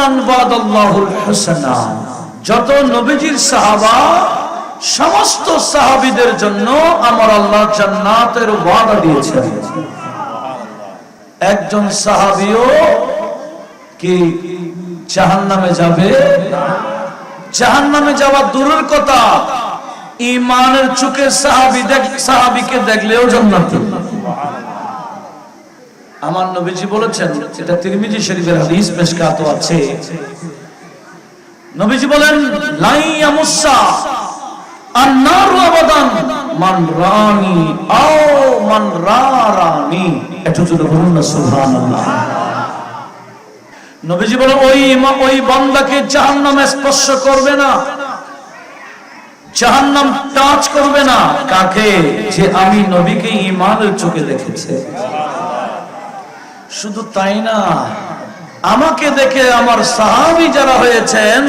কুল্লান ওয়াদাল্লাহুল হুসনা, যত নবীজির সাহাবা সমস্ত সাহাবীদের জন্য আমার আল্লাহ জান্নাতের ওয়াদা দিয়েছেন। একজন সাহাবীও কি জাহান্নামে যাবে? জাহান্নামে যাওয়া দূরের কথা, ঈমানের চোখে সাহাবীকে দেখলেও জান্নাতি। আমার নবীজি বলেছেন, এটা তিরমিজি শরীফের হাদিস, মিশকাতও আছে। নবীজি বলেন, লাই ইয়ামুসা আন-নারু আবাদান মান রানি আও মান রারানি। একটু জোরে বলুন না সুবহানাল্লাহ। নবীজি বলেন, ওই বান্দাকে জাহান্নাম স্পর্শ করবে না, জাহান্নাম টাচ করবে না। কাকে? যে আমি নবীকে ঈমানের চোখে দেখেছে। শুধু তাই না, আমাকে দেখে আমার সাহাবী যারা হয়েছেন,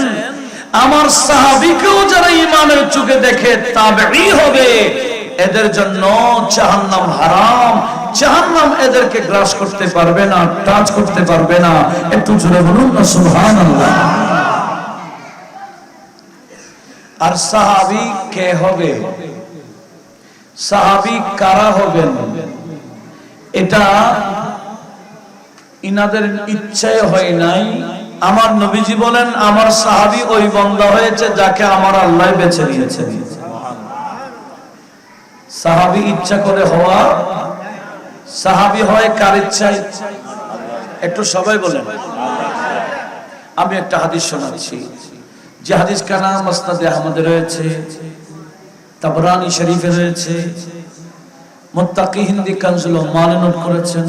আমার সাহাবীকেও যারা ঈমানের চোখে দেখে তাবেঈ হবে, এদের জন্য জাহান্নাম হারাম। জাহান্নাম এদেরকে গ্রাস করতে পারবে না, টাচ করতে পারবে না। একটু জোরে বলুন না সুবহানাল্লাহ। আর সাহাবী কে হবে? সাহাবী কারা হবেন? এটা ইনাদের ইচ্ছায় হয় নাই। আমার নবীজি বলেন, আমার সাহাবী ওই বান্দা হয়েছে যাকে আমার আল্লাহ বেছে নিয়েছেন। সাহাবী ইচ্ছা করে হওয়া, সাহাবী হয় কার ইচ্ছায়? একটু সবাই বলেন। আমি একটা হাদিস শোনাচ্ছি, যে হাদিস কানা মুসনাদে আহমদে রয়েছে, তাবরানী শরীফে রয়েছে, মুত্তাকি হিন্দি কানজুল উম্মানে নোট করেছেন।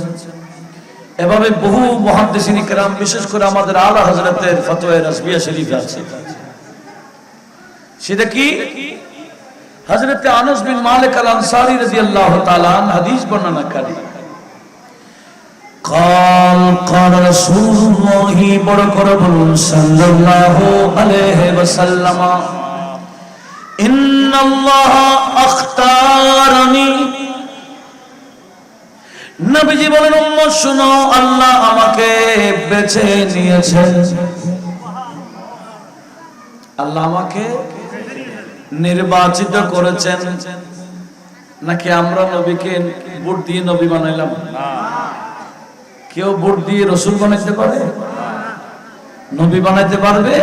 এভাবে বহু মুহাদ্দিসিন ইকরাম, বিশেষ করে আমাদের আলা হযরতের ফতোয়া রাসবিয়া শরীফে আছে। সেটা কি? হযরত আনাস বিন মালিক আল আনসারী রাদিয়াল্লাহু তাআলা হাদিস বর্ণনা করেন, قال قال رسول الله صلى الله عليه وسلم ان الله اختارني। নবীজি বলেন, উম্মত শুনো, আল্লাহ আমাকে বেছে নিয়েছেন। আল্লাহ আমাকে নির্বাচিত করেছেন। নাকি আমরা নবীকে ভোট দিয়ে নবী বানাইলাম? কেউ ভোট দিয়ে রসুল বানাইতে পারে? নবী বানাইতে পারবে?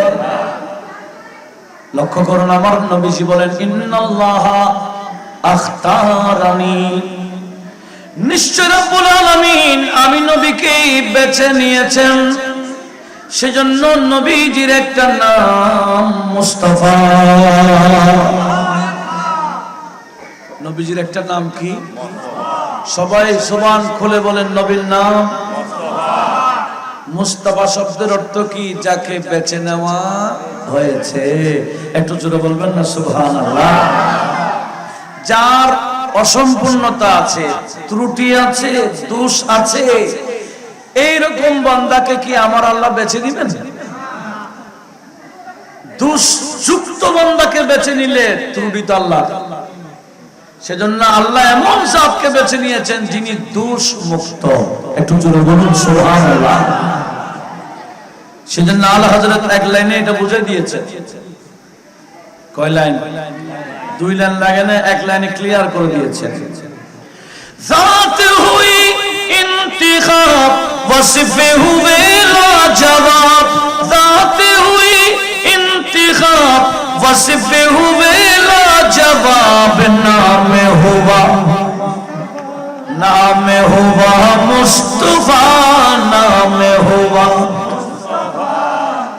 লক্ষ্য করুন, আমার নবীজি বলেন, ইন্নাল্লাহা আখতারানি, নিশ্চয় রব্বুল আলামিন আমি নবীকে বেছে নিয়েছেন। সেজন্য নবীজির একটা নাম মুস্তাফা। নবীজির একটা নাম কি? সবাই সুবহান খুলে বলেন, নবীর নাম মুস্তাফা। শব্দের অর্থ কি? যাকে বেছে নেওয়া হয়েছে। একটু জোরে বলবেন না সুবহানাল্লাহ। যার অসম্পূর্ণতা আছে, ত্রুটি আছে, দোষ আছে, এইরকম বান্দাকে কি আমার আল্লাহ বেছে দিবেন? দোষযুক্ত বান্দাকে বেছে নিলে ত্রুটি তো আল্লাহ। সেজন্য আল্লাহ এমন জাতকে বেছে নিয়েছেন যিনি দোষ মুক্ত। একটু জোরে বলুন সুবহানাল্লাহ। সেজন্য আলা হযরত এক লাইনে এটা বুঝিয়ে দিয়েছেন। কয় লাইন? 2 লাইন লাগে না, এক লাইনে ক্লিয়ার করে দিয়েছেন। জাত হুই ইন্তিখাব ওয়াসফে হুয়ে লাজবাব, জাত হুই ইন্তিখাব ওয়াসফে হুয়ে লাজবাব, নামে হুয়া মুস্তাফা, নামে হুয়া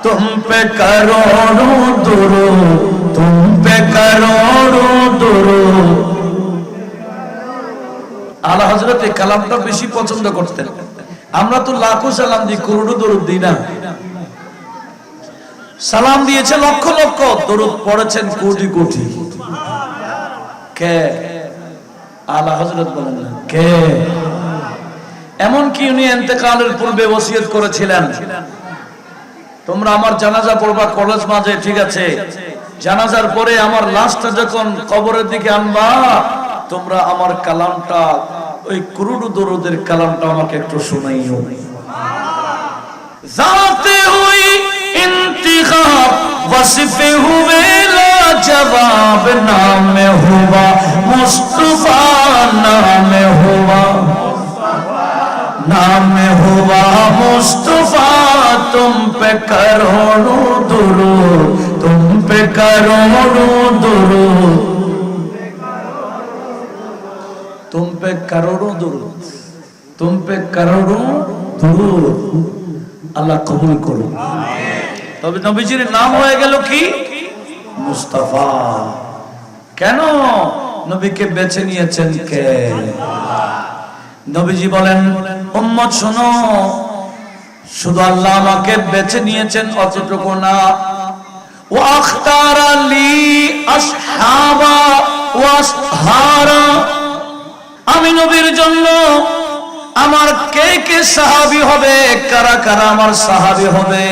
तुम पे करोड़ों दुरूद, तुम पे करोड़ों दुरूद। আলা হযরত এই কালামটা বেশি পছন্দ করতেন। আমরা তো লাখো সালাম দিই, করোড়ো দরুদ দিই না। সালাম দিয়েছে লক্ষ লক্ষ, দরুদ পড়েছেন কোটি কোটি। কে? আলা হযরত বলেন না কে? এমন কি উনি ইন্তেকালের পূর্বে ওসিয়ত করেছিলেন, তোমরা আমার জানাজা পড়বা কলেজ মাঝে, ঠিক আছে, জানাজার পরে আমার লাশটা যখন কবরের দিকে আনবা, তোমরা আমার কালামটা, ওই কুরুদু দরুদের কালামটা আমাকে একটু শোনাইও। জাতে হুই वसिफ हुए लाजवाब नाम हुआ मुस्तफा नाम हुआ मुस्तफा तुम पे करोड़ों दुरूद तुम पे करोड़ों दुरूद तुम पे करोड़ों दुरूद तुम पे करोड़ों दुरूद আল্লাহ কবুল করুন। তবে নবীজির নাম হয়ে গেল কি মুস্তাফা। কেন নবীকে বেছে নিয়েছেন কে? নবীজি বলেন উম্মত শোনো, শুধু আল্লাহ আমাকে বেছে নিয়েছেন অতটুকু না, ওয়া আখতারা লি আসহাবা ওয়া আসহারা, আমি নবীর জন্য আমার কে কে সাহাবী হবে, কারা কারা আমার সাহাবী হবে,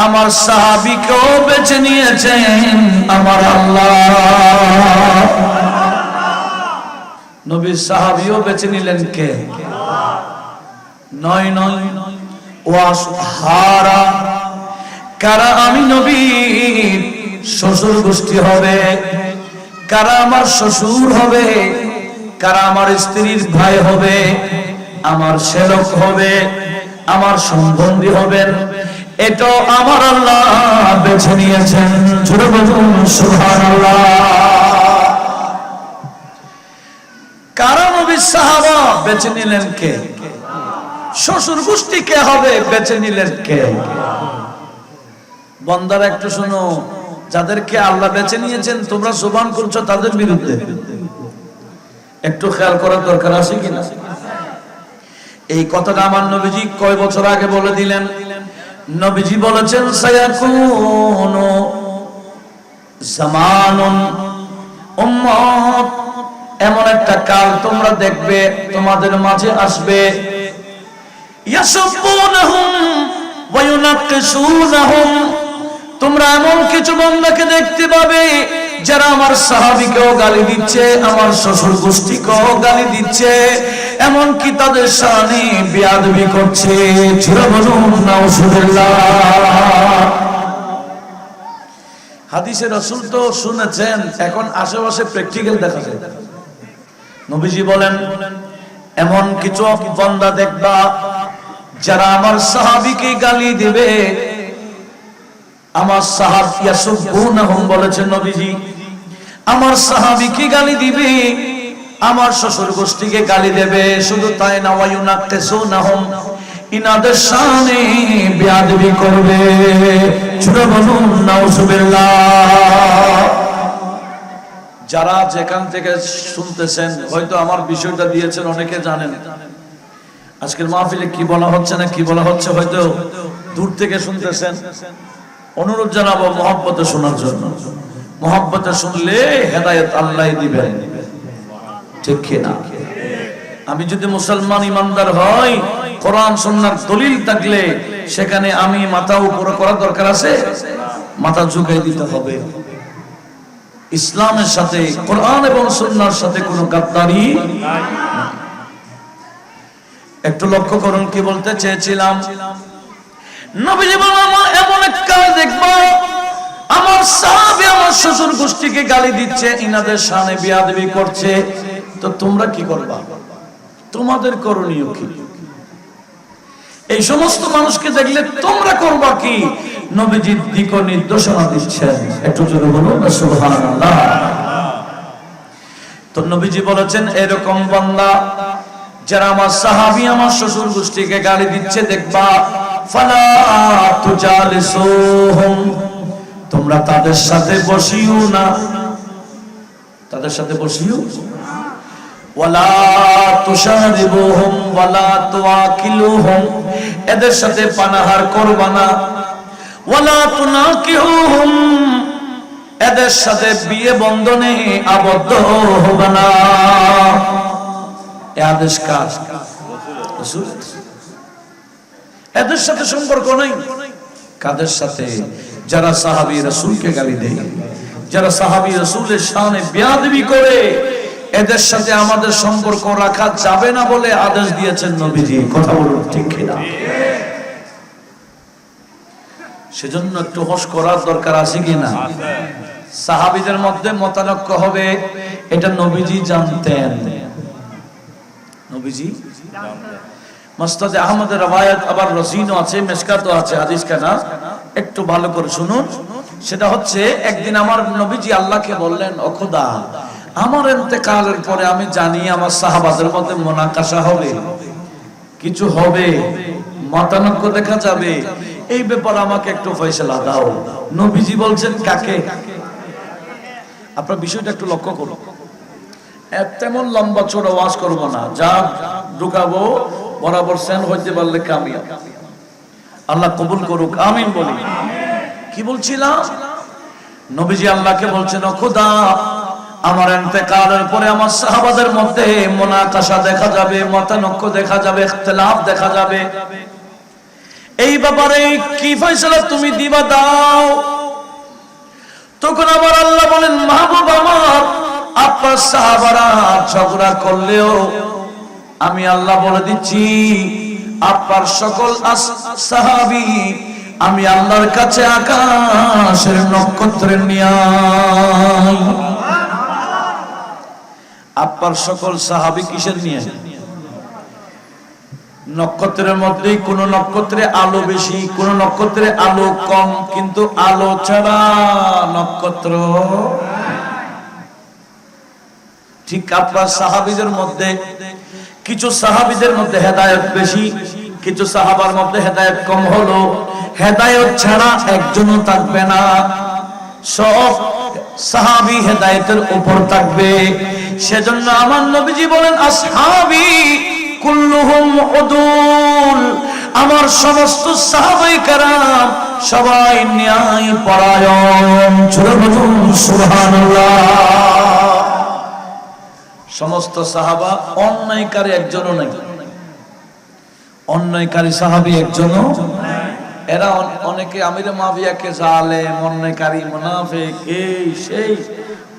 আমার সাহাবীকেও বেছে নিয়েছেন আমার আল্লাহ। নবীর সাহাবীও বেছে নিলেন কে? নয় নয় ওয়াসহারা, কারা আমি নবীর শ্বশুর গোষ্ঠী হবে, কারা আমার শ্বশুর হবে, কারা আমার স্ত্রীর ভাই হবে, আমার শ্যালক হবে, আমার সম্বন্ধী হবেন, এটা আমার আল্লাহ বেছে নিয়েছেন। জোরে বলুন সুবহানাল্লাহ। কারা নবীর সাহাবা বেছে নিলেন কে? শ্বশুর গোষ্ঠী কে হবে বেছে নিলেন কে? বান্দারা একটু শোনো, যাদেরকে আল্লাহ বেছে নিয়েছেন তোমরা জবান করছো তাদের বিরুদ্ধে, একটু খেয়াল করার দরকার আছে কিনা? এই কথাটা আমার নবীজি কয় বছর আগে বলে দিলেন। নবীজি বলেছেন সায়াকুনু জামানুন, উম্মত এমন একটা কাল তোমরা দেখবে তোমাদের মাঝে আসবে, ইয়াসুবুনহুম ওয়া ইউনাক্কিসুনহুম, তোমরা এমন কিছু বান্দাকে দেখতে পাবে যারা আমার সাহাবীকেও গালি দিচ্ছে, আমার শ্বশুর গোষ্ঠীকেও গালি দিচ্ছে, এমন কি তাদের শানে বেয়াদবি করছে। জোরে বলুন নাউজুবিল্লাহ। হাদিসে রাসূল তো শুনেছেন, এখন আশেপাশে প্র্যাকটিক্যাল দেখা যায়। নবীজি বলেন এমন কিছু বান্দা দেখবা যারা আমার সাহাবীকে গালি দিবে, আমার সাহাবী ইয়াসুবুনহুম বলেছেন নবীজি, আমার সাহাবীকে গালি দিবে, আমার শ্বশুর গোষ্ঠীকে গালি দেবে, শুধু তাই না ওয়া ইউনাক্কিসুনহুম, ইনাদের শানে বেয়াদবি করবে। জোরে বলুন নাউজুবিল্লাহ। যারা যেখান থেকে শুনতেছেন হয়তো আমার বিষয়টা দিয়েছেন অনেকে জানেন, আজকের মাহফিলে কি বলা হচ্ছে না কি বলা হচ্ছে হয়তো দূর থেকে শুনতেছেন। অনুরোধ জানাবো মহব্বতে শোনার জন্য, মহব্বতে শুনলে হেদায়েত আল্লাহ দিবেন, ঠিক কি না? আমি যদি মুসলমান ইমানদার হই, কোরআন সুন্নাহর দলিল থাকলে সেখানে আমি মাথা উপরে করার দরকার আছে? মাথা ঝুঁকিয়ে দিতে হবে। ইসলামের সাথে কোরআন এবং সুন্নাহর সাথে কোনো গাদ্দারি নাই। একটু লক্ষ্য করুন কি বলতে চেয়েছিলাম। নবীজি বলেন এমন একটা দেখবো আমার সাহাবী আমার শ্বশুর গোষ্ঠীকে গালি দিচ্ছে, ইনাদের শানে বেয়াদবি করছে, তো তোমরা কি করবা? তোমাদের করণীয় কি? এই সমস্ত মানুষকে দেখলে তোমরা করবা কি? নবীজি দিক নির্দেশনা দিচ্ছেন, একটু জোরে বলুন না সুবহানাল্লাহ। তো নবীজি বলেছেন এরকম বান্দা যারা আমার সাহাবী আমার শ্বশুর গোষ্ঠীকে গালি দিচ্ছে দেখবা, ফালা তুজালিসুহুম, তোমরা তাদের সাথে বসিও না, তাদের সাথে বসিও, ওয়ালা তুশারিবুহুম ওয়ালা তুআকিলুহুম, এদের সাথে পানাহার করবা না, ওয়ালা তুনাকিহুহুম, এদের সাথে বিয়ে বন্ধনে আবদ্ধ হবে না। এই আদেশ কার? রাসূল। এদের সাথে সম্পর্ক নাই। কাদের সাথে? যারা সাহাবী রাসূলকে গালি দেয়, যারা সাহাবী রাসূলের শানে বেয়াদবি করে, এদের সাথে আমাদের সম্পর্ক রাখা যাবে না বলে আদেশ দিয়েছেন নবীজি। কথা বলুন ঠিক কিনা? সেজন্য একটু হোশ করার দরকার আছে কিনা? সাহাবীদের মধ্যে মতানৈক্য হবে, এটা নবীজি জানতেন। নবীজি মুসনাদে আহমদের রওয়ায়াত, আবার রসিনও আছে, মিশকাতও আছে হাদিস কানা, একটু ভালো করে শুনুন। সেটা হচ্ছে, একদিন আমার নবীজি আল্লাহকে বললেন, ও খোদা, আমার ইন্তেকালের পরে আমি জানি আমার সাহাবাদের মধ্যে মুনাকাশা হবে, কিছু হবে, মতানৈক্য দেখা যাবে, এই ব্যাপারে আমাকে একটু ফয়সালা দাও। নবীজি বলছেন কাকে? আপনার বিষয়টা একটু লক্ষ্য করুন। তেমন লম্বা চড়া ওয়াজ করবো না, যা ঢুকাবো বরাবর সেন হইতে পারলে কামিয়াব। আল্লাহ কবুল করুক, আমিন বলি। কি বলছিলাম? নবীজি আল্লাহকে বলছেন, ও খোদা, আমার ইন্তেকালের পরে আমার সাহাবাদের মধ্যে মুনাকাশা দেখা যাবে, মতানৈক্য দেখা যাবে, ইখতিলাফ দেখা যাবে, এই ব্যাপারে কি ফয়সালা তুমি দিবা দাও। তখন আমার আল্লাহ বলেন, মাহবুব আমার, আপনার সাহাবারা ঝগড়া করলেও আমি আল্লাহ বলে দিচ্ছি, আপনার সকল সাহাবী আমি আল্লাহর কাছে আকাশের নক্ষত্রের ন্যায়। আপনার সকল সাহাবী কিসের নিয়ে? নক্ষত্রের মধ্যে কোন নক্ষত্রে আলো বেশি, কোন নক্ষত্রে আলো কম, কিন্তু আলো ছাড়া নক্ষত্র। ঠিক আপনার সাহাবীদের মধ্যে কিছু সাহাবীদের মধ্যে হেদায়েত বেশি, কিছু সাহাবার মধ্যে হেদায়েত কম হলো, হেদায়েত ছাড়া একজনও থাকবে না, সব সাহাবী হেদায়েতের উপর থাকবে। সেজন্য আমার নবীজি বলেন, আসহাবী কুল্লুহুম উদুল, আমার সমস্ত সাহাবায়ে কেরাম সবাই ন্যায় পরায়ণ। সুবহানাল্লাহ। সমস্ত সাহাবা অন্যায়কারী একজনও নাই, অন্যায়কারী সাহাবী একজনও। এরা অনেকে আমিরে মাবিয়াকে জালেম, অন্যায়কারী, মুনাফিক, এই সেই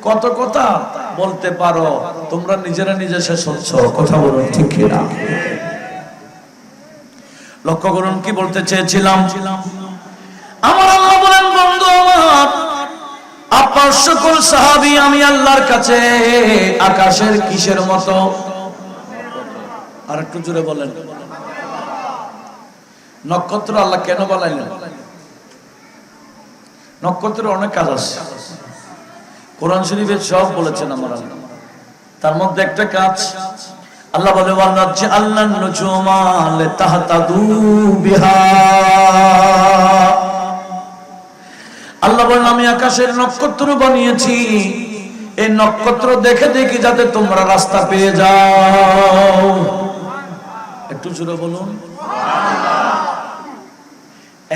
কত কথা বলতে পারো, তোমরা নিজেরা নিজে শেষ হচ্ছ। কথা বলুন ঠিক কিনা? লক্ষ্য করুন কি বলতে চেয়েছিলাম। আমার আল্লাহ বলেন, বন্ধু আমার, আপনার সকল সাহাবী আমি আল্লাহর কাছে আকাশের কিসের মতো? আর একটু জোরে বলেন। নক্ষত্র আল্লাহ কেন বানাইলেন? নক্ষত্রের অনেক কাজ আছে, কোরআন শরীফে সব বলেছেন আমার আল্লাহ। তার মধ্যে একটা কাজ আল্লাহ বলে, ওয়ানাজ্জালনা নুজুমা লিতাহতাদু বিহা। আল্লাহ বলেন, আমি আকাশের নক্ষত্র বানিয়েছি, এই নক্ষত্র দেখে দেখি যাতে তোমরা রাস্তা পেয়ে যাও। একটু জোরে বলুন।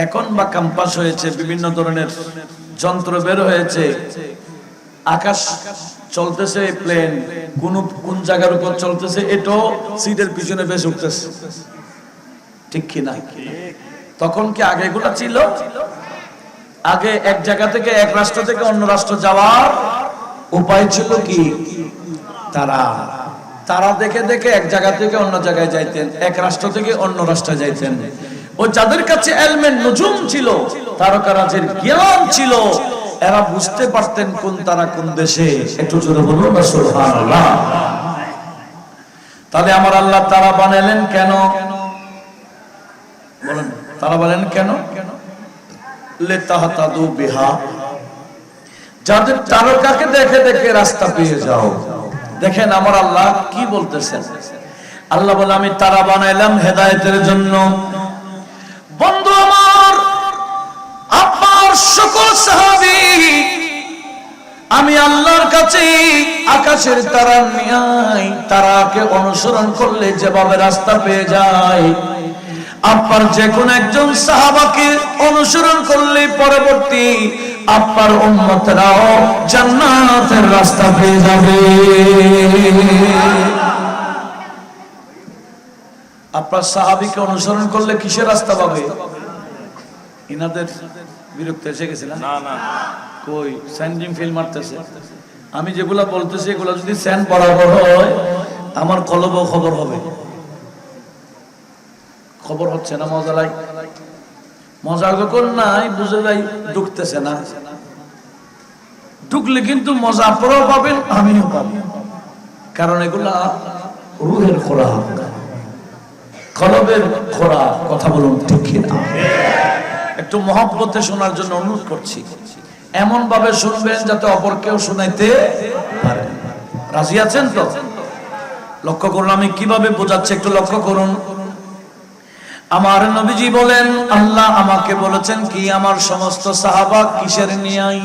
এখন বা ক্যাম্পাস হয়েছে, বিভিন্ন ধরনের যন্ত্র বের হয়েছে, আকাশ চলতেছে, প্লেন কোন জায়গার উপর চলতেছে, এটাও সিটের পিছনে বেশ উঠতেছে, ঠিক কিনা? তখন কি আগে এগুলা ছিল? আগে এক জায়গা থেকে, এক রাষ্ট্র থেকে অন্য রাষ্ট্র যাওয়ার উপায় ছিল কি? তারা দেখে দেখে এক জায়গা থেকে অন্য জায়গায় যাইতেন, এক রাষ্ট্র থেকে অন্য রাষ্ট্রে যাইতেন। ও যাদের কাছে ইলমে নুজুম ছিল, তারকারাজের জ্ঞান ছিল, এরা বুঝতে পারতেন কোন তারা কোন দেশে। একটু জোরে বলুন না সুবহানাল্লাহ। তাহলে আমার আল্লাহ তারা বানালেন কেন? বলেন, তারা বানালেন কেন? লিতাহতাদু বিহা, যাদের তারকাকে দেখে দেখে রাস্তা পেয়ে যাও। দেখেন আমার আল্লাহ কি বলতেছেন। আল্লাহ বলে, আমি তারা বানাইলাম হেদায়েতের জন্য। বন্ধু আমার, আপনার সকল সাহাবী আমি আল্লাহর কাছে আকাশের তারার ন্যায়, তারাকে অনুসরণ করলে যেভাবে রাস্তা পেয়ে যায়, আপনার যে কোন একজন সাহাবাকে অনুসরণ করলে পরবর্তী আপনার উম্মতরাও জান্নাতের রাস্তা পেয়ে যাবে। আপনার সাহাবীকে অনুসরণ করলে কিসের রাস্তা পাবে? ইনাদের বিরক্ত এসে গেছে না? কই স্যান্ডিং ফিল মারতেছে। আমি যেগুলা বলতেছি এগুলা যদি স্যান্ড বরাবর হয়, আমার কলবও খবর হবে। খবর হচ্ছে না? মজা লাগে। মজা যখন নাই বুঝে যাই ঢুকতেছে না, ঢুকলে কিন্তু মজা আপনারাও পাবেন আমিও পাবো, কারণ এগুলা রুহের খোরাক, কলবের খোরাক। কথা বলুন ঠিক কিনা? একটু মহব্বতে শোনার জন্য অনুরোধ করছি, এমন ভাবে শুনবেন যাতে অপর কেউ শুনাইতে পারে। রাজি আছেন তো? লক্ষ্য করুন আমি কিভাবে বোঝাচ্ছি, একটু লক্ষ্য করুন। আমার নবীজি বলেন, আল্লাহ আমাকে বলেছেন কি আমার সমস্ত সাহাবা কিসের নিয়াই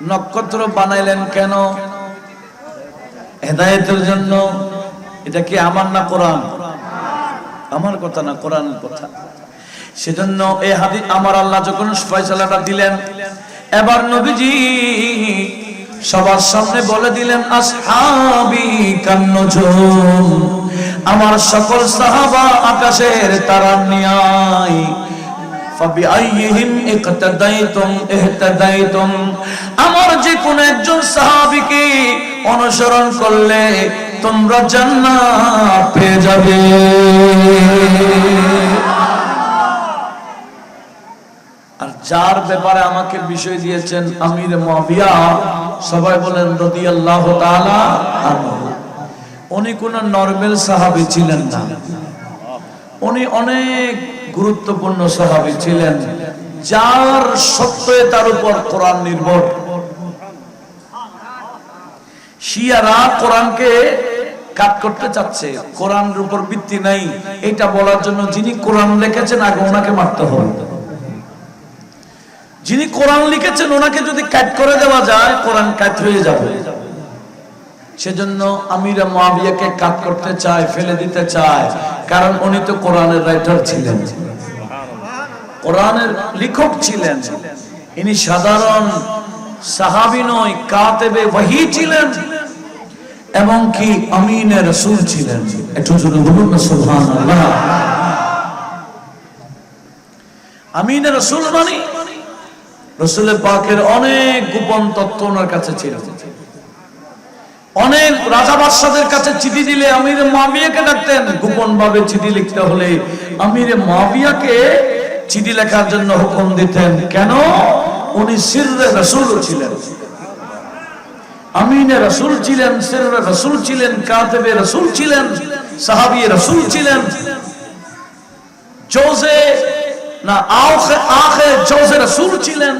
নক্ষত্র বানাইলেন কেন? হেদায়েতের জন্য। এটা কি আমার না কোরআন? আমার কথা না, কোরআনের কথা। সেজন্য এই হাদিস আমার আল্লাহ যখন ফয়সালাটা দিলেন, এবার নবীজি সবার সামনে বলে দিলেন, আসহাবি কান্নুজুম, আমার সকল সাহাবা আকাশের তারার ন্যায়। ফাবিআইহিম ইকতাদাইতুম ইহতাদাইতুম, আমার যে কোন একজন সাহাবীকে অনুসরণ করলে তোমরা জান্নাত পেয়ে যাবে। আর যার ব্যাপারে আমাকে বিষয় দিয়েছেন আমির মুআবিয়া, সবাই বলেন রাদিয়াল্লাহু তাআলা আনহু। উনি কোন নরমাল সাহাবী ছিলেন না, উনি অনেক গুরুত্বপূর্ণ সাহাবী ছিলেন, যার সত্যতার উপর কোরআন নির্ভর। শিয়ারা কোরআনকে কাট করতে চাচ্ছে, কোরআনের উপর ভিত্তি নাই এটা বলার জন্য যিনি কোরআন লিখেছেন আগে ওনাকে মারতে হবে। যিনি কোরআন লিখেছেন ওনাকে যদি কাট করে দেওয়া যায় কোরআন কাট হয়ে যাবে। সেজন্য আমির মুআবিয়াকে কাট করতে চায়, ফেলে দিতে চায়, কারণ উনি তো কোরআনের রাইটার ছিলেন, কোরআনের লেখক ছিলেন। ইনি সাধারণ সাহাবী নয়, কাতেবে ওহী ছিলেন এবং কি আমিনে রাসূল ছিলেন। একটু জোরে বলুন না সুবহানাল্লাহ। আমিনে রাসূল মানে রাসূল পাকের অনেক গোপন তথ্য ওনার কাছে ছিল। অনেক রাজা বাদশাদের কাছে চিঠি দিলে আমির মুআবিয়াকে ডাকতেন, গোপন ভাবে চিঠি লিখতে হলে আমির মুআবিয়াকে চিঠি লেখার জন্য হুকুম দিতেন। কেন? উনি সিররে রাসূল ছিলেন, আমিনে রাসূল ছিলেন, সিররে রাসূল ছিলেন, কাতেবে রাসূল ছিলেন, সাহাবী রাসূল ছিলেন, জোজে না আখে জোজে রাসূল ছিলেন,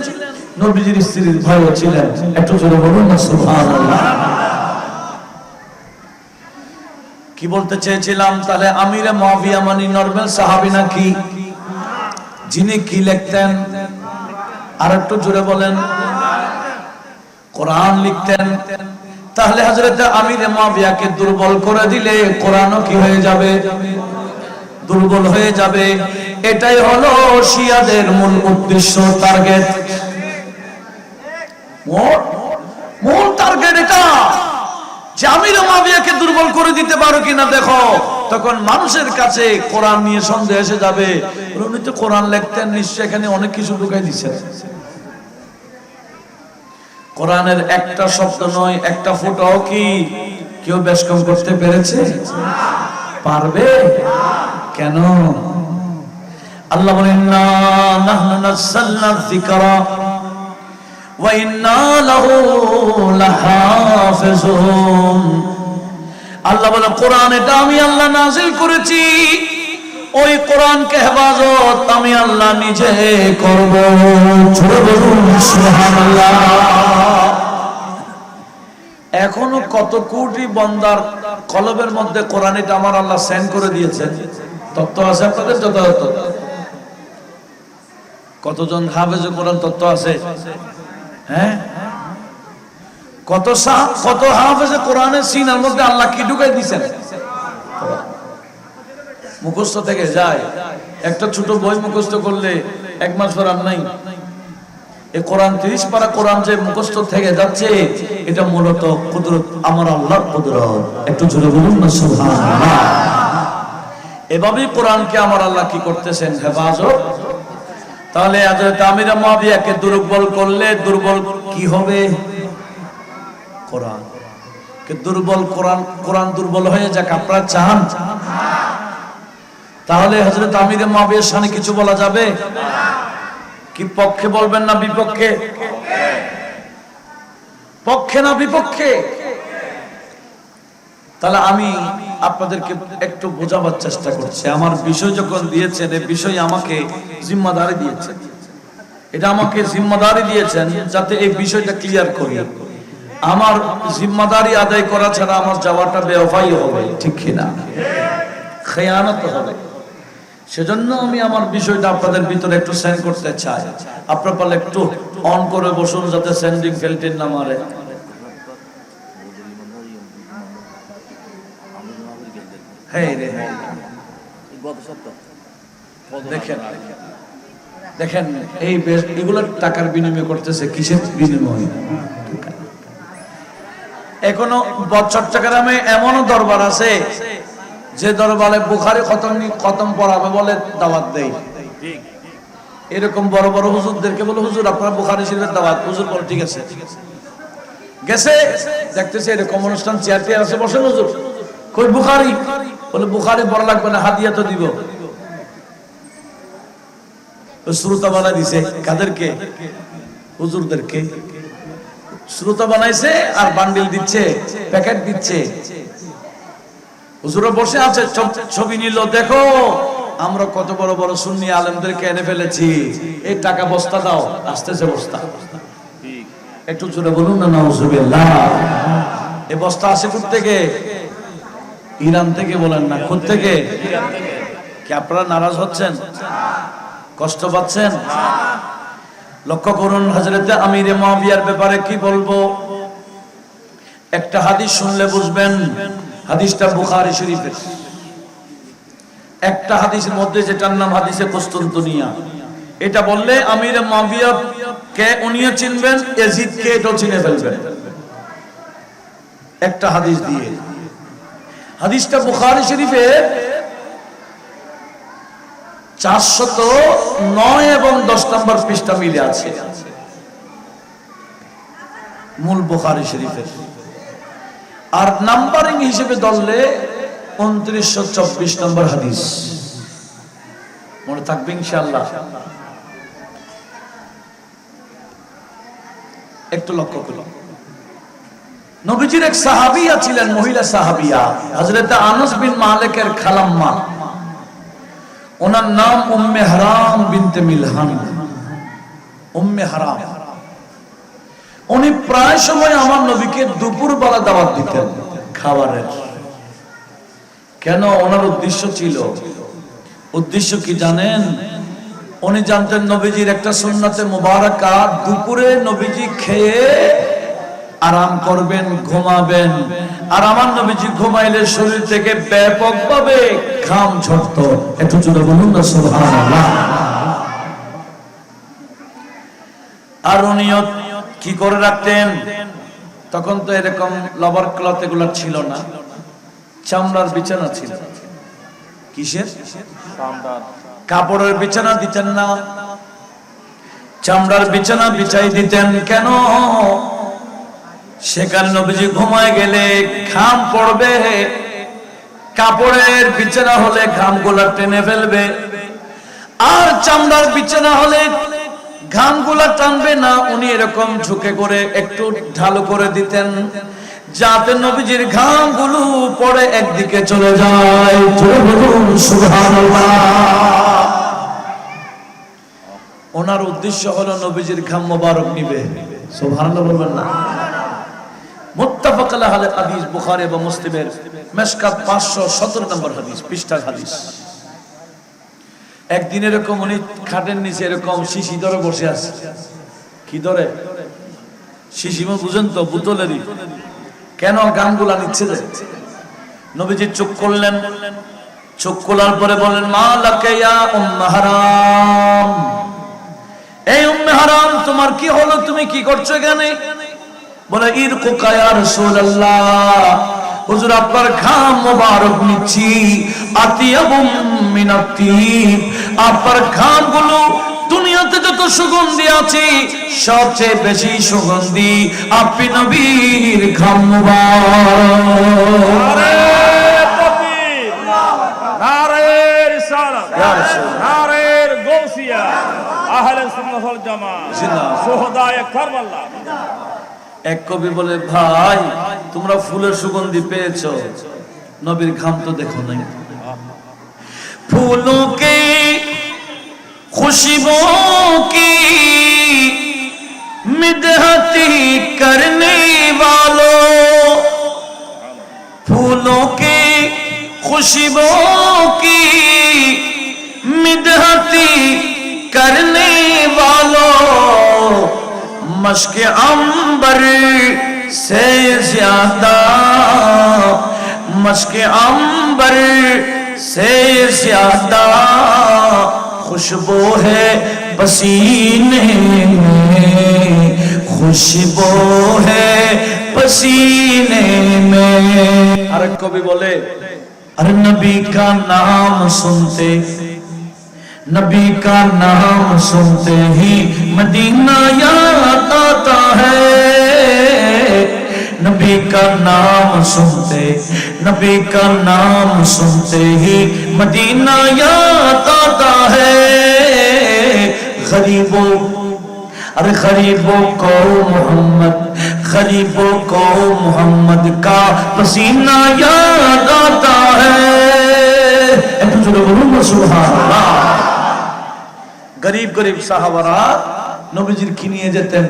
নবীজির স্ত্রীর ভাইও ছিলেন। একটু জোরে বলুন না সুবহানাল্লাহ। কি বলতে চেয়েছিলাম? তাহলে আমিরে মুআবিয়া মানে নরমাল সাহাবী নাকি? যিনি কি লিখতেন? আর একটু জোরে বলেন। কোরআন লিখতেন। তাহলে হযরত আমিরে মুআবিয়াকে দুর্বল করে দিলে কোরআনও কি হয়ে যাবে? দুর্বল হয়ে যাবে। এটাই হলো শিয়াদের মূল উদ্দেশ্য, টার্গেট, মূল টার্গেট এটা, যে আমির মুআবিয়াকে দুর্বল করে দিতে পারো কিনা দেখো। তখন মানুষের কাছে কোরআন নিয়ে সন্দেহ এসে যাবে, উনি তো কোরআন লিখতেন, নিশ্চয় এখানে অনেক কিছু ঢুকাই দিচ্ছেন। কোরআনের একটা শব্দ নয়, একটা ফোঁটাও কি কেউ বেশ কম করতে পেরেছে? পারবে? কেন? আল্লাহ বলেন, না নাহনু নাযালনা যিকরা ওয়া ইন্না লাহু লাহাফিজুন। আল্লাহ বলেন কোরআন এটা আমি আল্লাহ নাযিল করেছি, ওই কোরআনকে হেফাজত আমি আল্লাহ নিজে করব। সুবহানাল্লাহ। এখনো কত কোটি বান্দার কলবের মধ্যে কোরআন এটা আমার আল্লাহ সেন্ড করে দিয়েছেন। তত্ত্ব আছে আপনাদের যথাযথ? কতজন হাফেজে কোরআন তত্ত্ব আছে? হ্যাঁ, কত হাফেজে কোরআনের সিনার মধ্যে আল্লাহ কি ঢুকাই দিয়েছেন? মুখস্থ থেকে যায়। একটা ছোট বই মুখস্থ করলে এক মাস পর আর নাই। এই কোরআন 30 পারা কোরআন যে মুখস্থ থেকে যাচ্ছে, এটা মূলত কুদরত, আমার আল্লাহর কুদরত। একটু জোরে বলুন না সুবহানাল্লাহ। এভাবেই কোরআনকে আমার আল্লাহ কি করতেছেন? হেফাজত। তাহলে হযরত আমির মুআবিয়াকে দুর্বল করলে দুর্বল কি হবে? কোরআন কে দুর্বল, কোরআন দুর্বল হয়ে যাক আপনারা চান? তাহলে হযরত আমির মুয়াবিয়ার শানে কিছু বলা যাবে? কি পক্ষে বলবেন না বিপক্ষে? পক্ষে না বিপক্ষে? তাহলে আমি আপনাদেরকে একটু বোঝাবার চেষ্টা করছি। আমার বিষয় যখন দিয়েছেন, এই বিষয় আমাকে জিম্মাদারি দিয়েছেন, এটা আমাকে জিম্মাদারি দিয়েছেন যাতে এই বিষয়টা ক্লিয়ার করি। আমার জিম্মাদারি আদায় করা ছাড়া আমার যাওয়াটা বেওফাই হবে, ঠিক কিনা? খেয়ানত হবে। সেজন্য আমি আমার বিষয়টা আপনাদের ভিতরে একটু সেন্ড করতে চাই। আপনারা পারলে একটু অন করে বসুন যাতে সেন্ডিং ফেল্টিন না মারে। দেখেন দেখেন এই এগুলোর টাকার বিনিময় করতেছে, কিসের বিনিময়? এখনো চট্টগ্রামে এমনও দরবার আছে যে দরবারে বুখারী খতম পড়াবে বলে দাওয়াত দেয়। এরকম বড় বড় হুজুরদেরকে বলে, হুজুর আপনারা বুখারী শরীফের দাওয়াত। হুজুর বলে ঠিক আছে, গেছে দেখতেছে এরকম অনুষ্ঠান, চেয়ার টেয়ার আছে, বসেন হুজুর। কই বুখারী? বলে বুখারী বড় লাগবে না, হাদিয়া তো দিব। শ্রোতা বানাই দিছে কাদেরকে? হুজুরদেরকে শ্রোতা বানাইছে আর বান্ডিল দিচ্ছে, প্যাকেট দিচ্ছে। হুজুরা বসে আছে, ছবি নিল, দেখো আমরা কত বড় বড় সুন্নি আলেমদেরকে এনে ফেলেছি, এই টাকা বস্তা দাও। আসতেছে বস্তা, একটু জোরে বলুন না নাউজুবিল্লাহ। এই বস্তা আসে কোথা থেকে? ইরান থেকে। বলেন না কোথা থেকে? কি আপনারা নারাজ হচ্ছেন? কষ্ট পাচ্ছেন? লক্ষ্য করুন হযরত আমির মুয়াবিয়ার ব্যাপারে কি বলবো। একটা হাদিস শুনলে বুঝবেন, হাদিসটা বুখারী শরীফের। একটা হাদিসের মধ্যে যেটার নাম হাদিসে কুস্তুনতুনিয়া, এটা বললে আমির মুয়াবিয়া কে উনিও চিনবেন, ইয়াজিদ কে এটাও চিনে ফেলবেন একটা হাদিস দিয়ে। হাদিসটা বুখারী শরীফের 409 এবং 10 নম্বর পৃষ্ঠা মিলে আছে, মূল বুখারী শরীফের। আর নাম্বারিং হিসেবে ধরলে 2924 নম্বর হাদিস। মনে থাকবে ইনশাআল্লাহ। একটু লক্ষ্য করুন, নবীজির এক সাহাবিয়া ছিলেন, মহিলা সাহাবিয়া, হযরত আনাস বিন মালিকের খালাম্মা। ওনার নাম উম্মে হারাম বিনতে মিলহান। উম্মে হারাম, উনি প্রায় সময় আমার নবীকে দুপুর বেলা দাওয়াত দিতেন খাবারের। কেন? ওনার উদ্দেশ্য ছিল, উদ্দেশ্য কি জানেন? উনি জানতেন নবীজির একটা সুন্নাতে মুবারাকা, দুপুরে নবীজি খেয়ে আরাম করবেন, ঘুমাবেন। আর আমার নবীজি ঘুমাইলে শরীর থেকে ব্যাপকভাবে ঘাম ঝরতো। একটু জোরে বলুন না সুবহানাল্লাহ। আর উনিও কি করে রাখতেন? তখন তো এরকম লবার ক্লথ এগুলো ছিল না, চামড়ার বিছানা ছিল। কিসের? কাপড়ের বিছানা দিতেন না, চামড়ার বিছানা বিছাই দিতেন। কেন? সেখানে নবীজি ঘুমায় গেলে ঘাম পড়বে, কাপড়ের বিছানা হলে ঘামগুলা টেনে ফেলবে, আর চামড়ার বিছানা হলে ঘামগুলা টানবে না। উনি এরকম ঝুঁকে করে একটু ঢালু করে দিতেন যাতে নবীজির ঘামগুলো পড়ে একদিকে চলে যায়। সুবহানাল্লাহ। ওনার উদ্দেশ্য হলো নবীজির ঘাম মোবারক নিবে। সুবহানাল্লাহ বলবেন না? মুত্তাফাক আলাইহি হাদিস, বুখারী এবং মুসলিমের মিশকাত 517 নম্বর হাদিস, পৃষ্ঠার হাদিস। একদিন এরকম উনি খাটের নিচে এরকম শিশি ধরে বসে আছে। কি ধরে? শিশি বুঝেন তো, বোতলেরই। কেন? গানগুলা নিচ্ছে যে। নবীজি চোখ করলেন, চোখ খোলার পরে বলেন, মা লাকা ইয়া উম্মে হারাম, এই উম্মে হারাম তোমার কি হলো? তুমি কি করছো এখানে? বলে, ইরকুকা ইয়া রাসূলুল্লাহ, হুজুর আপনার ঘাম মোবারক নিচ্ছি। আতিয়াবুম মিনাত-তিব, আপনার ঘামগুলো দুনিয়াতে যত সুগন্ধি আছে সবচেয়ে বেশি সুগন্ধি আপনি নবীর ঘাম মোবারক। নারে তাকবীর, নারে গৌসিয়া আহলে সুন্নাত ওয়াল জামাত শুহাদায়ে কারবালা। এক কবি বলে, ভাই তোমরা ফুলের সুগন্ধি পেয়েছো, নবীর ঘাম তো দেখো নাই। फूलों के खुशबुओं की मिदहती करने वालों, फूलों के खुशबुओं की मिदहती करने वालों, मश्क अंबर से ज्यादा, मश्क अंबर से ज्यादा खुशबू है पसीने में, खुशबू है पसीने में। अरे कवि बोले, अरे नबी का नाम सुनते, नबी का नाम सुनते ही मदीना याद आता है, नबी का नाम सुनते, नबी का नाम सुनते ही मदीना याद आता है। गरीबों, अरे गरीबों को मोहम्मद, गरीबों को मोहम्मद का पसीना याद आता है। একটু জোরে বলুন না সুবহানাল্লাহ। গরিব গরিব সাহাবারা নবীজির কি নিয়ে যেতেন?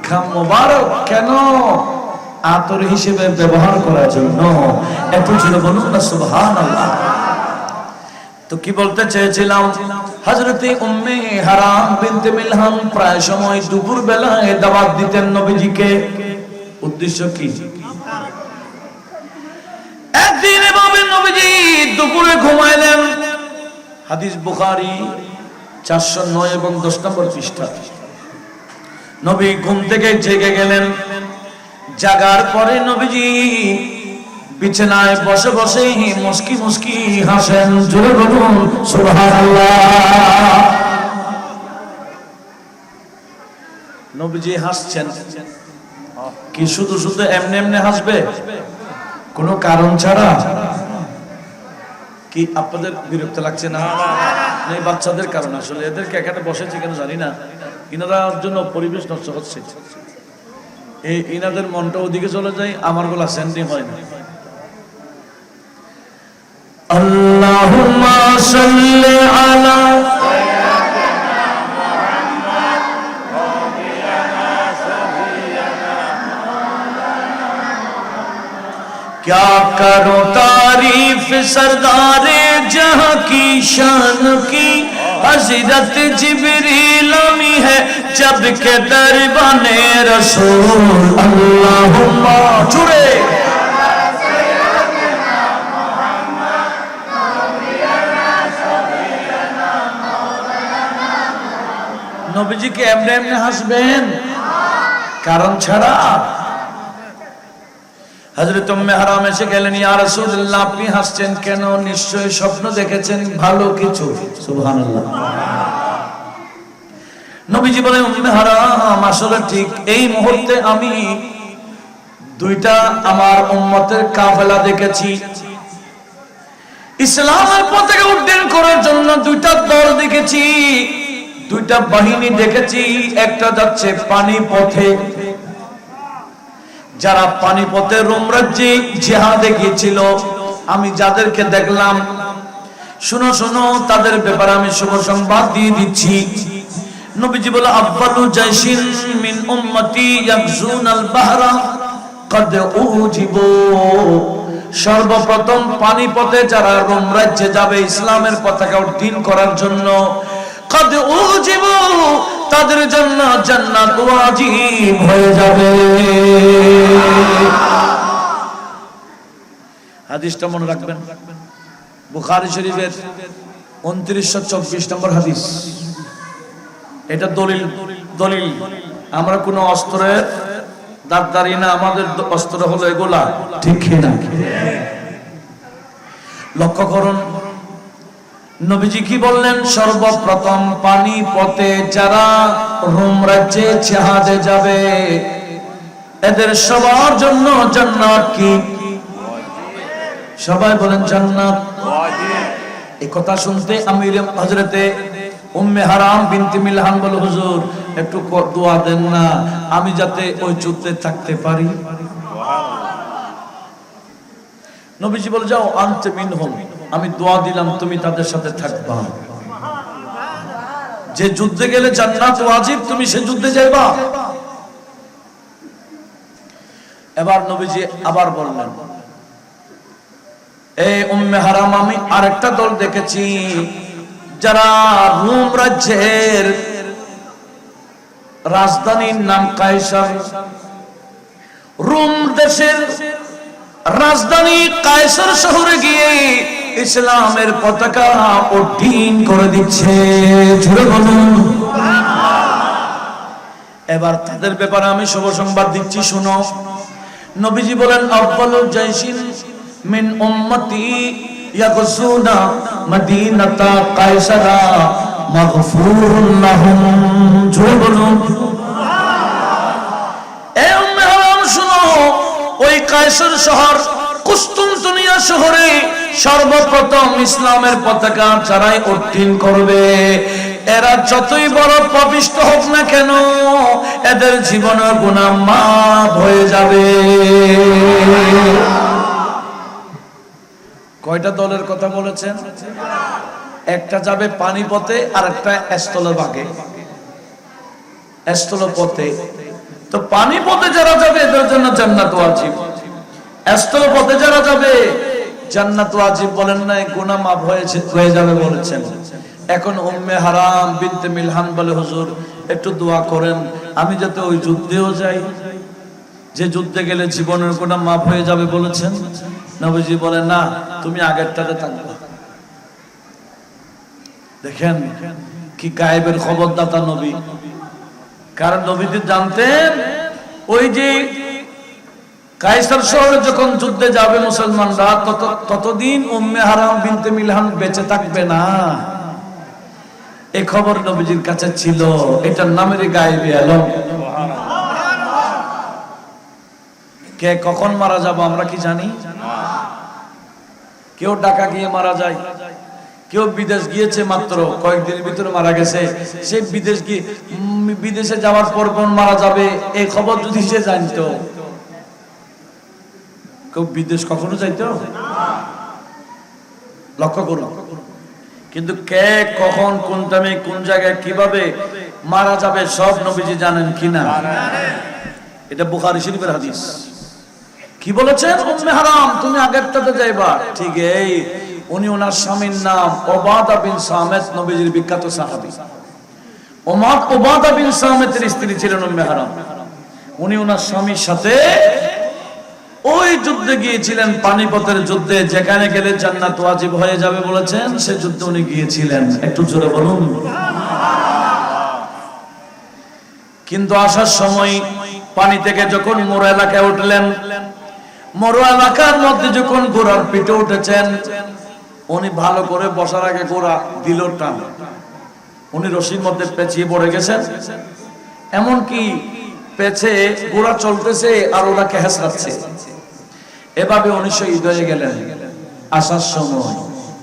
ঘাম মোবারক। কেন? আতর হিসেবে ব্যবহার করার জন্য। একটু জোরে বলুন না সুবহানাল্লাহ। তো কি বলতে চেয়েছিলাম, হযরতে উম্মে হারাম বিনতে মিলহান প্রায় সময় দুপুর বেলায় দাওয়াত দিতেন নবীজিকে। উদ্দেশ্য কি? একদিন এভাবে নবীজি দুপুরে ঘুমাইলেন। হাদিস বুখারী 409 এবং 10 নম্বর পৃষ্ঠা। নবী ঘুম থেকে জেগে গেলেন। জাগার পরে নবীজি বিছানায় বসে বসে মুস্কি মুস্কি হাসেন। জোরে বলুন সুবহানাল্লাহ। নবীজি হাসছেন কি শুধু শুধু এমনি এমনি হাসবে? কোনো কারণ ছাড়া? কি আপনাদের বিরক্ত লাগছে না? এই বাচ্চাদের কারণ, আসলে এদেরকে এখানে বসেছে কেন জানি না, ইনারার জন্য পরিবেশ নষ্ট হচ্ছে। এই ইনাদের মনটা ওদিকে চলে যায়, আমার গলা সেন্ডিং হয় না। আল্লাহুম্মা সাল্লি আলা क्या करो तारीफ सरदारे जहां की शान की, हजरत जिब्रील आमी है जब के दरबाने रसूल। अल्लाहुम्मा जुड़े নবীজি কে এমনি এমনি হাসবেন কারণ ছাড়া? হযরত উম্মে হারাম এসে গেলেন, ইয়া রাসূলুল্লাহ আপনি হাসছেন কেন? নিশ্চয়ই স্বপ্ন দেখেছেন ভালো কিছু। সুবহানাল্লাহ। নবীজি বলেন, উম্মে হারাম আসলে ঠিক এই মুহূর্তে আমি দুইটা আমার উম্মতের কাফেলা দেখেছি। ইসলামের পতাকা উড্ডীন করার জন্য দুইটা দল দেখেছি, দুইটা বাহিনী দেখেছি। একটা যাচ্ছে পানি পথে, যারা পানিপথে রোম রাজ্যে জিহাদে গিয়েছিল। আমি যাদেরকে দেখলাম, শুনো শুনো তাদের ব্যাপারে আমি শুভ সংবাদ দিয়ে দিচ্ছি। নবীজি বলে, আফদালু জাইশিন মিন উম্মতি ইয়াগজুনাল বাহরা কদ উজিবু। সর্বপ্রথম পানিপথে যারা রোম রাজ্যে যাবে ইসলামের পতাকা উড্ডীন করার জন্য, কদ উজিবু তাদের জন্য জান্নাত ওয়াজিব হয়ে যাবে। হাদিসটা মনে রাখবেন, বুখারী শরীফের 2924 নম্বর হাদিস। এটা দলিল। দলিল আমরা কোনো অস্ত্রের দাঁড়দারি না, আমাদের অস্ত্র হলো এগুলা, ঠিক না? লক্ষ্য করুন নবীজি কি বললেন, সর্বপ্রথম পানিপথে যারা রোম রাজ্যে জিহাদে যাবে এদের সবার জন্য জান্নাত কি? সবাই বলেন জান্নাত। এই কথা শুনতে আমির হযরতে উম্মে হারাম বিনতে মিলহান বলে, হুজুর একটু দোয়া দেন না, আমি যাতে ওই যুদ্ধে থাকতে পারি। নবীজি বলে, যাও আনতে মিনহুম, আমি দোয়া দিলাম তুমি তাদের সাথে থাকবা। যে যুদ্ধে গেলে জান্নাত ওয়াজিব, তুমি সে যুদ্ধে যাইবা। এবার নবীজি আবার বললেন, এই উম্মে হারাম, আমি আরেকটা দল দেখেছি যারা রোম রাজ্যের রাজধানীর নাম কায়সার, রোম দেশের রাজধানী কায়সার শহরে গিয়ে ইসলামের পতাকা উড্ডীন করে দিচ্ছে। জোরে বলুন। এবার তাদের ব্যাপারে আমি শুভ সংবাদ দিচ্ছি, শুনো। নবীজি বলেন, আফদালু জাইশিন মিন উম্মতি ইয়াগজুনা মদিনাতা কায়সারা মাগফুরুন লাহুম। জোরে বলুন। এই উম্মে হারাম শুনো, ওই কায়সার শহর কুস্তুনতুনিয়া শহরে সর্বপ্রথম ইসলামের পতাকা যারাই উড্ডীন করবে, এরা যতই বড় পাপিষ্ঠ হোক না কেন, এদের জীবনের গুনাহ মাফ হয়ে যাবে। কয়টা দলের কথা বলেছেন? একটা যাবে পানিপথে, আর একটা স্থলভাগে, স্থলপথে। তো পানিপথে যারা যাবে এদের জন্য জান্নাত ওয়াজিব, স্থলপথে যারা যাবে জান্নাত ওয়াজিব বলেন না, গুনাহ মাফ হয়ে যাবে বলেছেন। এখন উম্মে হারাম বিনতে মিলহান বলে, হুজুর একটু দোয়া করেন, আমি যাতে ওই যুদ্ধেও যাই, যে যুদ্ধে গেলে জীবনের গুনাহ মাফ হয়ে যাবে বলেছেন। নবীজি বলেন, না, তুমি আগেরটাতে থাকবে। দেখেন কি গায়েবের খবরদাতা নবী। কারণ নবীজি জানতেন, ওই যে কায়সার শহরে যখন যুদ্ধে যাবে মুসলমানরা, ততদিন উম্মে হারাম বিনতে মিলহান বেঁচে থাকবে না। এই খবর নবীজির কাছে ছিল। এটার নামেরই গায়েবী আলম। কে কখন মারা যাবো আমরা কি জানি? কেউ ঢাকা গিয়ে মারা যায়, কেউ বিদেশ গিয়েছে মাত্র কয়েকদিনের ভিতরে মারা গেছে। সে বিদেশে যাওয়ার পর কোন মারা যাবে এই খবর যদি সে জানতো, কেউ বিদেশ কখনো যাইতো? লক্ষ্য করুন। কিন্তু কে কখন কোন টাইমে কোন জায়গায় কিভাবে মারা যাবে সব নবীজি জানেন কিনা? এটা বুখারী শরীফের হাদিস। কি বলেছেন? উম্মে হারাম তুমি আগেরটাতে যাইবা। ঠিক এই উনি ওনার স্বামীর নাম উবাদা বিন সামিত, নবীজির বিখ্যাত সাহাবী। উবাদা বিন সামিতের স্ত্রী ছিলেন উম্মে হারাম। উনি ওনার স্বামীর সাথে ওই যুদ্ধে গিয়েছিলেন, পানিপথের যুদ্ধে, যেখানে গেলে জান্নাত ওয়াজিব হয়ে যাবে বলেছেন, সে যুদ্ধে উনি গিয়েছিলেন। একটু জোরে বলুন। কিন্তু আসার সময় পানি থেকে যখন মোরা এলাকায় উঠলেন, মোরা এলাকার মধ্যে যখন ঘোড়ার পিঠে উঠেছেন, উনি ভালো করে বসার আগে ঘোড়া দিল টান, উনি রশির মধ্যে পেঁচিয়ে পড়ে গেছেন। এমনকি পেছে ঘোড়া চলতেছে আর ওনাকে হেসরাচ্ছে। এভাবে উনি শহীদ হয়ে গেলেন আসার সময়।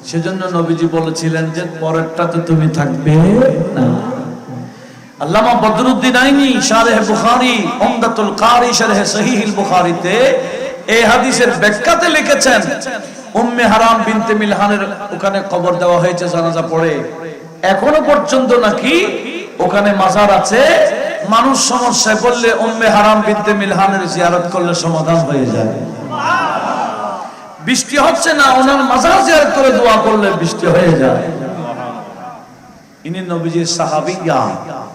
সেজন্য নবীজি বলেছিলেন যে পরেরটাতে তুমি থাকবে না। আল্লামা বদরুদ্দিন আইনি শারহ বুখারী উমদাতুল কারি শারহ সহিহুল বুখারীতে এই হাদিসের ব্যাখ্যাতে লিখেছেন, উম্মে হারাম বিনতে মিলহানের ওখানে কবর দেওয়া হয়েছে জানাজা পড়ে। এখনো পর্যন্ত নাকি ওখানে মাজার আছে। মানুষ সমস্যায় পড়লে উম্মে হারাম বিনতে মিলহানের জিয়ারত করলে সমাধান হয়ে যায়। বৃষ্টি হচ্ছে না, ওনার মাজার জিয়ারত করে দোয়া করলে বৃষ্টি হয়ে যায়। ইনি নবীজির সাহাবিয়া।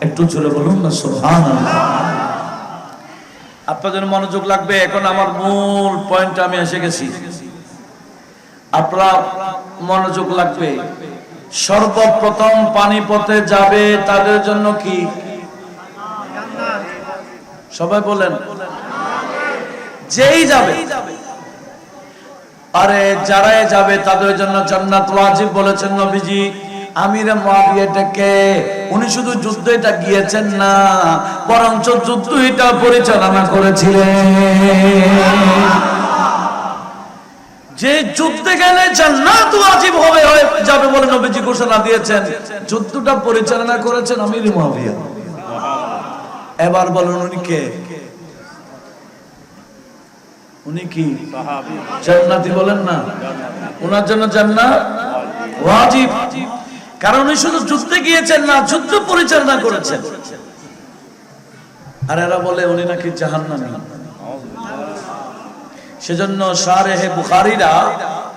একটু জোরে বলুন না সুবহানাল্লাহ। আপনাদের মনোযোগ লাগবে। এখন আমার মূল পয়েন্টে আমি এসে গেছি। আপনারা মনোযোগ লাগবে। সর্বপ্রথম পানিপথে যাবে তাদের জন্য কি? সবাই বলেন, যেই যাবে। আরে যারাই যাবে তাদের জন্য জান্নাত ওয়াজিব বলেছেন নবীজি। আমিরে মুআবিয়াটাকে উনি শুধু যুদ্ধটা গিয়েছেন না, বরঞ্চ যুদ্ধটা পরিচালনা করেছিলেন। যে যুদ্ধে গেলে জান্নাত ওয়াজিব হয়ে যাবে বলে নবীজি ঘোষণা দিয়েছেন, যুদ্ধটা পরিচালনা করেছেন আমির মুআবিয়া। এবার বলুন উনি কে? উনি কি সাহাবী, জান্নাতি? বলেন না, ওনার জন্য জান্নাত ওয়াজিব, কারণ উনি শুধু যুদ্ধে গিয়েছেন না, যুদ্ধ পরিচালনা করেছেন। আর এরা বলে উনি নাকি জাহান্নামী। সেজন্য শারেহে বুখারীরা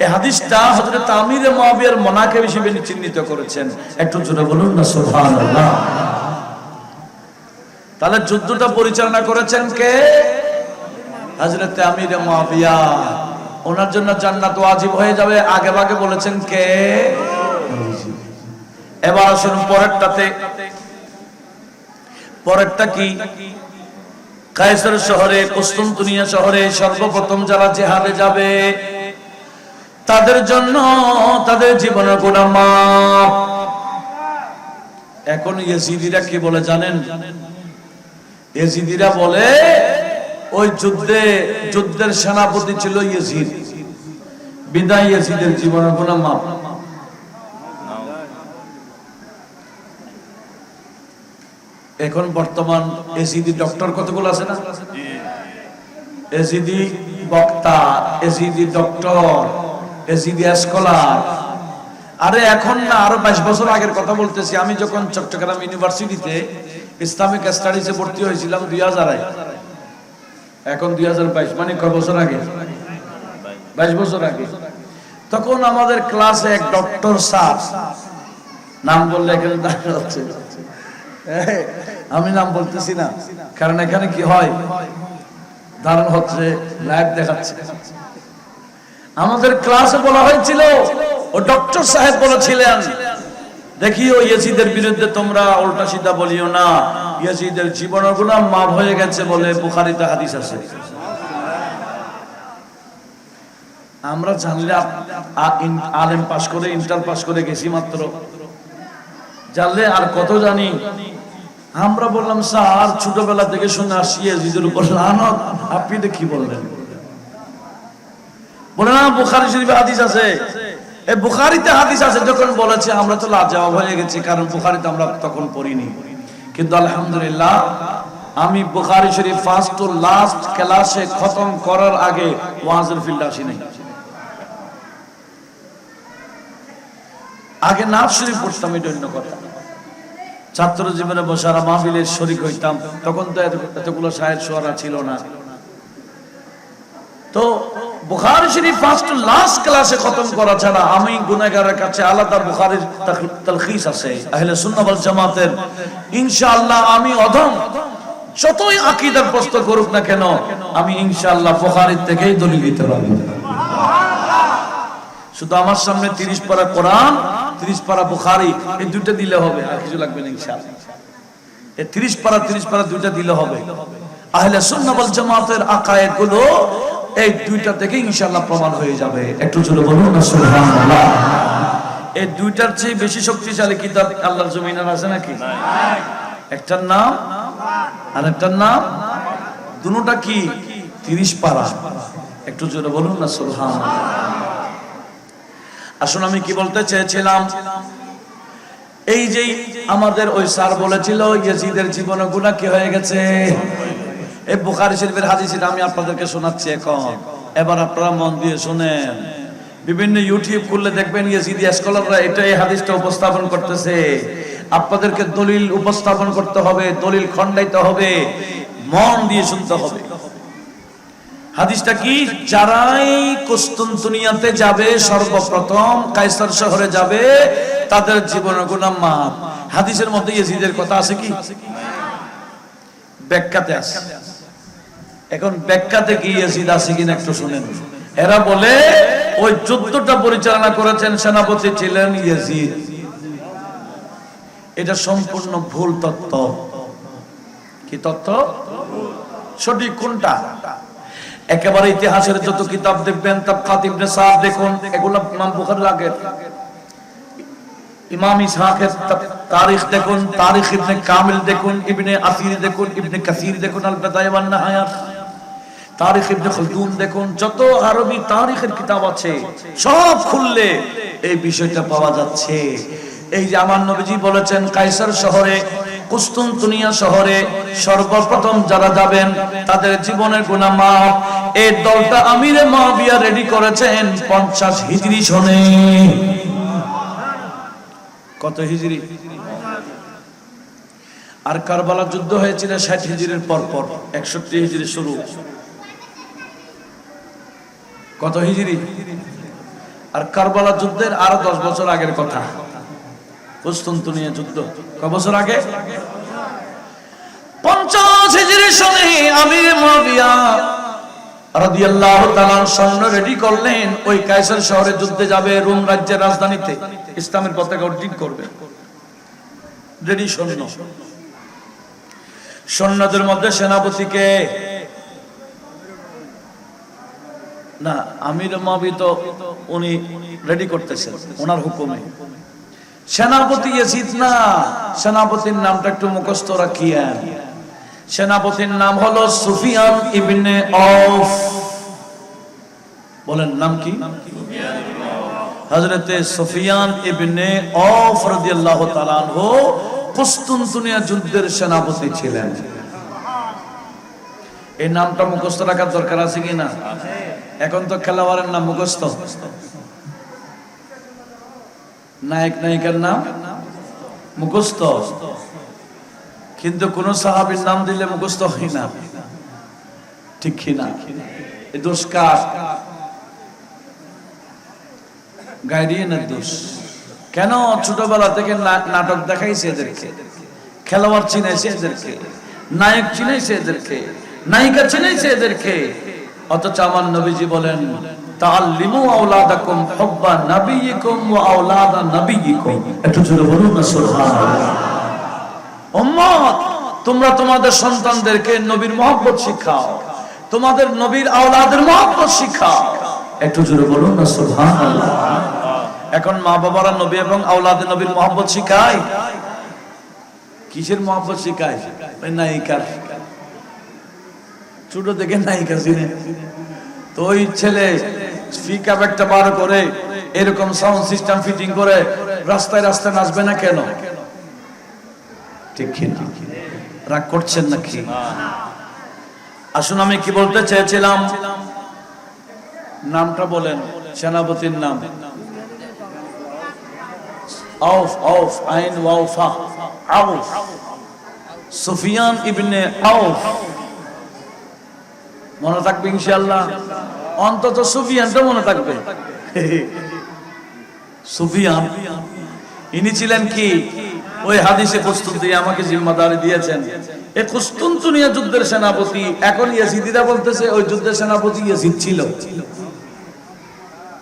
এই হাদিসটা হযরত আমির মুআবিয়ার মুনাকিব হিসেবে চিহ্নিত করেছেন। একটু জোরে বলুন না সুবহানাল্লাহ। তাহলে যুদ্ধটা পরিচালনা করেছেন কে? হযরত আমির মুআবিয়া। ওনার জন্য জান্নাত ওয়াজিব হয়ে যাবে আগে ভাগে বলেছেন কে? এবার আসুন পরেরটাতে। পরেরটা কি? কায়সার শহরে, কুস্তুনতুনিয়া শহরে সর্বপ্রথম যারা জিহাদে যাবে তাদের জন্য তাদের জীবনের গুনাহ মাফ। এখন ইয়েজিদিরা কি বলে জানেন? ইয়েজিদিরা বলে ওই যুদ্ধের সেনাপতি ছিল ইয়েজিদ, বিদায় ইয়েজিদের জীবনের গুনাহ মাফ। এখন বর্তমান এজিদি ডক্টর কতগুলো আছে না? এজিদি বক্তা, এজিদি ডক্টর, এজিদি স্কলার। আরে এখন না, আরো 22 বছর আগের কথা বলতেছি। আমি যখন চট্টগ্রাম ইউনিভার্সিটিতে ইসলামিক স্টাডিজে ভর্তি হয়েছিলাম 2000-এ, এখন 2022, মানে কয় বছর আগে? 22 বছর আগে। তখন আমাদের ক্লাসে এক ডক্টর স্যার, নাম বললে এখানে দাঁড়িয়ে হচ্ছে, আমি নাম বলতেছি না কারণ এখানে কি হয়, ধারণ হচ্ছে, লাইভ দেখাচ্ছে। আমাদের ক্লাসে বলা হয়েছিল, ও ডক্টর সাহেব বলেছিলেন, দেখিও ইয়েজিদের বিরুদ্ধে তোমরা উল্টা সিধা বলিও না, ইয়েজিদের জীবনের গুনাহ মাফ হয়ে গেছে বলে বুখারীতে হাদিস আছে। আমরা জানলে আলেম পাস করে, ইন্টার পাস করে গেছি মাত্র, জানলে আর কত জানি। আমরা বললাম স্যার ছোটবেলা থেকে শুনে আসছি ইয়াজিদের উপর লানত, আপনি তো কি বললেন? বলে না বুখারী শরীফে হাদিস আছে। এই বুখারীতে হাদিস আছে যখন বলেছে আমরা তো লাজবাব হয়ে গেছি, কারণ বুখারীতে আমরা তখন পড়িনি। কিন্তু আলহামদুলিল্লাহ আমি বুখারী শরীফ ফার্স্ট টু লাস্ট ক্লাসে খতম করার আগে ওয়াজের ফিল্ডে আসি নাই। আগে নাফ শরীফ পড়তাম, এটা অন্য কথা। ছাত্র জীবনে বসারা মাহফিলের শরীক হইতাম, তখন তো এতগুলো শায়ের শোয়ারা ছিল না। তো বুখারী শরীফ ফার্স্ট টু লাস্ট ক্লাসে খতম করা ছাড়া আমি গুনাহগারের কাছে আলাদা বুখারীর তালখিস আছে আহলে সুন্নাহ ওয়াল জামাতের। ইনশাআল্লাহ আমি অধম যতই আকীদার প্রশ্ন করুক না কেন, আমি ইনশাআল্লাহ বুখারীর থেকেই দলিল দিতে পারবো। শুধু আমার সামনে 30 পারা কোরআন, 30 পারা বুখারী, এই দুটো দিলে হবে, আর কিছু লাগবে না ইনশাআল্লাহ। এই 30 পারা দুটো দিলে হবে। আহলে সুন্নাহ ওয়াল জামাতের আকায়েদ গুলো এই দুইটা থেকে ইনশাআল্লাহ প্রমাণ হয়ে যাবে। একটু জোরে বলুন না সুবহানাল্লাহ। এই দুইটার চেয়ে বেশি শক্তিশালী কিতাব আল্লাহর জমিনে আছে নাকি? একটার নাম আর একটার নাম, দুটোটা কি 30 পারা। একটু জোরে বলুন না সুবহানাল্লাহ। আসলে আমি কি বলতে চেয়েছিলাম, এই যে আমাদের ওই স্যার বলেছিল ইয়াজিদের জীবনে গুনাহ কি হয়ে গেছে, এই বুখারী শরীফের হাদিসটা আমি আপনাদেরকে শোনাচ্ছি এখন। এবার আপনারা মন দিয়ে শুনেন। বিভিন্ন ইউটিউব খুললে দেখবেন ইয়াজিদি স্কলাররা এই হাদিসটা উপস্থাপন করতেছে। আপনাদেরকে দলিল উপস্থাপন করতে হবে, দলিল খণ্ডাইতে হবে, মন দিয়ে শুনতে হবে। হাদিসটা কি? যারাই কুস্তুনতুনিয়াতে যাবে, সর্বপ্রথম কায়সার শহরে যাবে, তাদের জীবনের গুনাহ মাফ। হাদিসের মধ্যে ইয়াজিদের কথা আছে কি? ব্যাখ্যাতে আছে। এখন ব্যাখ্যাতে কি ইয়াজিদ আছে কিনা একটু শুনেন। এরা বলে ওই যুদ্ধটা পরিচালনা করেছেন সেনাপতি ছিলেন ইয়াজিদ। এটা সম্পূর্ণ ভুল তত্ত্ব। কি তত্ত্ব? সঠিক কোনটা? একেবারে ইতিহাসের যত কিতাব দেখবেন, তাবকাত ইবনে সাদ দেখুন, এগুলো ইমাম বুখারীর আগের। ইমাম ইসহাকের তারিখ দেখুন, তারিখ ইবনে কামিল দেখুন, ইবনে আসির দেখুন, ইবনে কাসির দেখুন, আল বাদায়া ওয়ান নিহায়া। তারিখ ইবনে খালদুন দেখুন, যত আরবি তারিখের কিতাব আছে সব খুললে এই বিষয়টা পাওয়া যাচ্ছে। এই যে আমার নবীজি বলেছেন কায়সার শহরে, কুস্তুনতুনিয়া শহরে সর্বপ্রথম যারা যাবেন তাদের জীবনের গুনাহ মাফ। এই দলটা আমিরে মুআবিয়া রেডি করেছেন 50 হিজরি সনে। কত হিজরি? আর কারবালা যুদ্ধ হয়েছিল 60 হিজরির পর পর, 61 হিজরি শুরু। কত হিজরি? আর কারবালা যুদ্ধের আরো 10 বছর আগের কথা। কুস্তুনতুনিয়া যুদ্ধ কয় বছর আগে? 50 হিজরি সনে আমিরে মুআবিয়া রাদিয়াল্লাহু তাআলা সৈন্য রেডি করলেন, ওই কায়সার শহরে যুদ্ধে যাবে, রোম রাজ্যের রাজধানীতে ইসলামের পতাকা উড্ডীন করবে। রেডি সৈন্য। সৈন্যদের মধ্যে সেনাপতিকে না, আমির মুআবিয়া তো উনি রেডি করতেছেন ওনার হুকুমে। সেনাপতি ইয়াজিদ না, সেনাপতির নামটা একটু মুখস্থ রাখিয়েন। সেনাপতির নাম হলো সুফিয়ান ইবনে আউফ। বলেন নাম কি? হযরতে সুফিয়ান ইবনে আউফ রাদিয়াল্লাহু তাআলা আনহু কুস্তুনতুনিয়া যুদ্ধের সেনাপতি ছিলেন। এই নামটা মুখস্থ রাখার দরকার আছে কি না? এখন তো খেলোয়াড়ের নাম মুখস্থ, নায়ক নায়িকার নাম মুখস্থ, কিন্তু কোন সাহাবীর নাম দিলে মুখস্থ হয় না। ঠিক কি না? এই দোষ কার? গাইডিয়ানের দোষ। কেন? ছোটবেলা থেকে নাটক দেখাইছে এদেরকে, খেলোয়াড় চিনাইছে এদেরকে, নায়ক চিনাইছে এদেরকে, নায়িকা চিনাইছে এদেরকে। অথচ আমার নবীজি বলেন তাআল্লিমু আওলাদাকুম হুব্বা নাবিয়িকুম ওয়া আওলাদা নাবিয়িকুম। একটু জোরে বলুন না সুবহানাল্লাহ। উম্মত, তোমরা তোমাদের সন্তানদেরকে নবীর মহব্বত শিখাও, তোমাদের নবীর আওলাদের মহব্বত শিখাও। একটু জোরে বলুন না সুবহানাল্লাহ। এখন মা বাবারা নবী এবং আওলাদে নবীর মহব্বত শিখায়। কিসের মহব্বত শিখায়? ওই নায়িকার। ছোট থেকে নায়িকা চিনে তো ওই ছেলে স্পিকার একটা বার করে এরকম সাউন্ড সিস্টেম ফিটিং করে রাস্তায় রাস্তায় নাচবে না কেন? ঠিক কিনা? রাগ করছেন নাকি? আসুন, আমি কি বলতে চেয়েছিলাম, নামটা বলেন সেনাপতির নাম। আউফ, আউফ, আইন ওয়াফা, আউফ, সুফিয়ান ইবনে আউফ। মনে থাকবে ইনশাআল্লাহ, অন্তত সুফিয়ানটা মনে থাকবে। সুফিয়ান ইনি ছিলেন কি? ওই হাদিসে কুস্তুনতুনিয়া আমাকে জিম্মাদারি দিয়েছেন। এই কুস্তুনতুনিয়া যুদ্ধের সেনাপতি। এখন ইয়াজিদিরা বলতেছে ওই যুদ্ধের সেনাপতি ইয়াজিদ ছিল।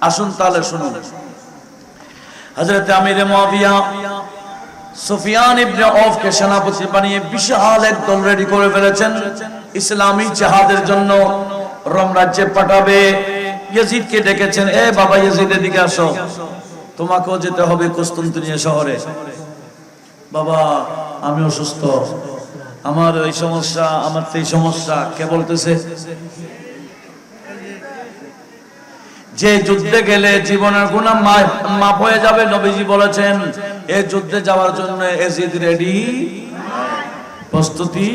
আসুন তাহলে শুনুন। হযরত আমিরে মুআবিয়া সুফিয়ান ইবনে আউফকে সেনাপতি বানিয়ে বিশাল এক দল রেডি করে ফেলেছেন ইসলামী জিহাদের জন্য। রোম রাজ্যে পাঠাবে। ইয়াজিদকে ডেকেছেন, এ বাবা ইয়াজিদ এদিকে আসো, তোমাকেও যেতে হবে কুস্তুনতুনিয়া শহরে। বাবা আমি অসুস্থ, আমার এই সমস্যা, আমার এই সমস্যা। কে বলতেছে? যে যুদ্ধে গেলে জীবনের গুনাহ মাফ হয়ে যাবে, নবীজি বলেছেন। এই যুদ্ধে যাওয়ার জন্য ইয়াজিদ রেডি, প্রস্তুতি,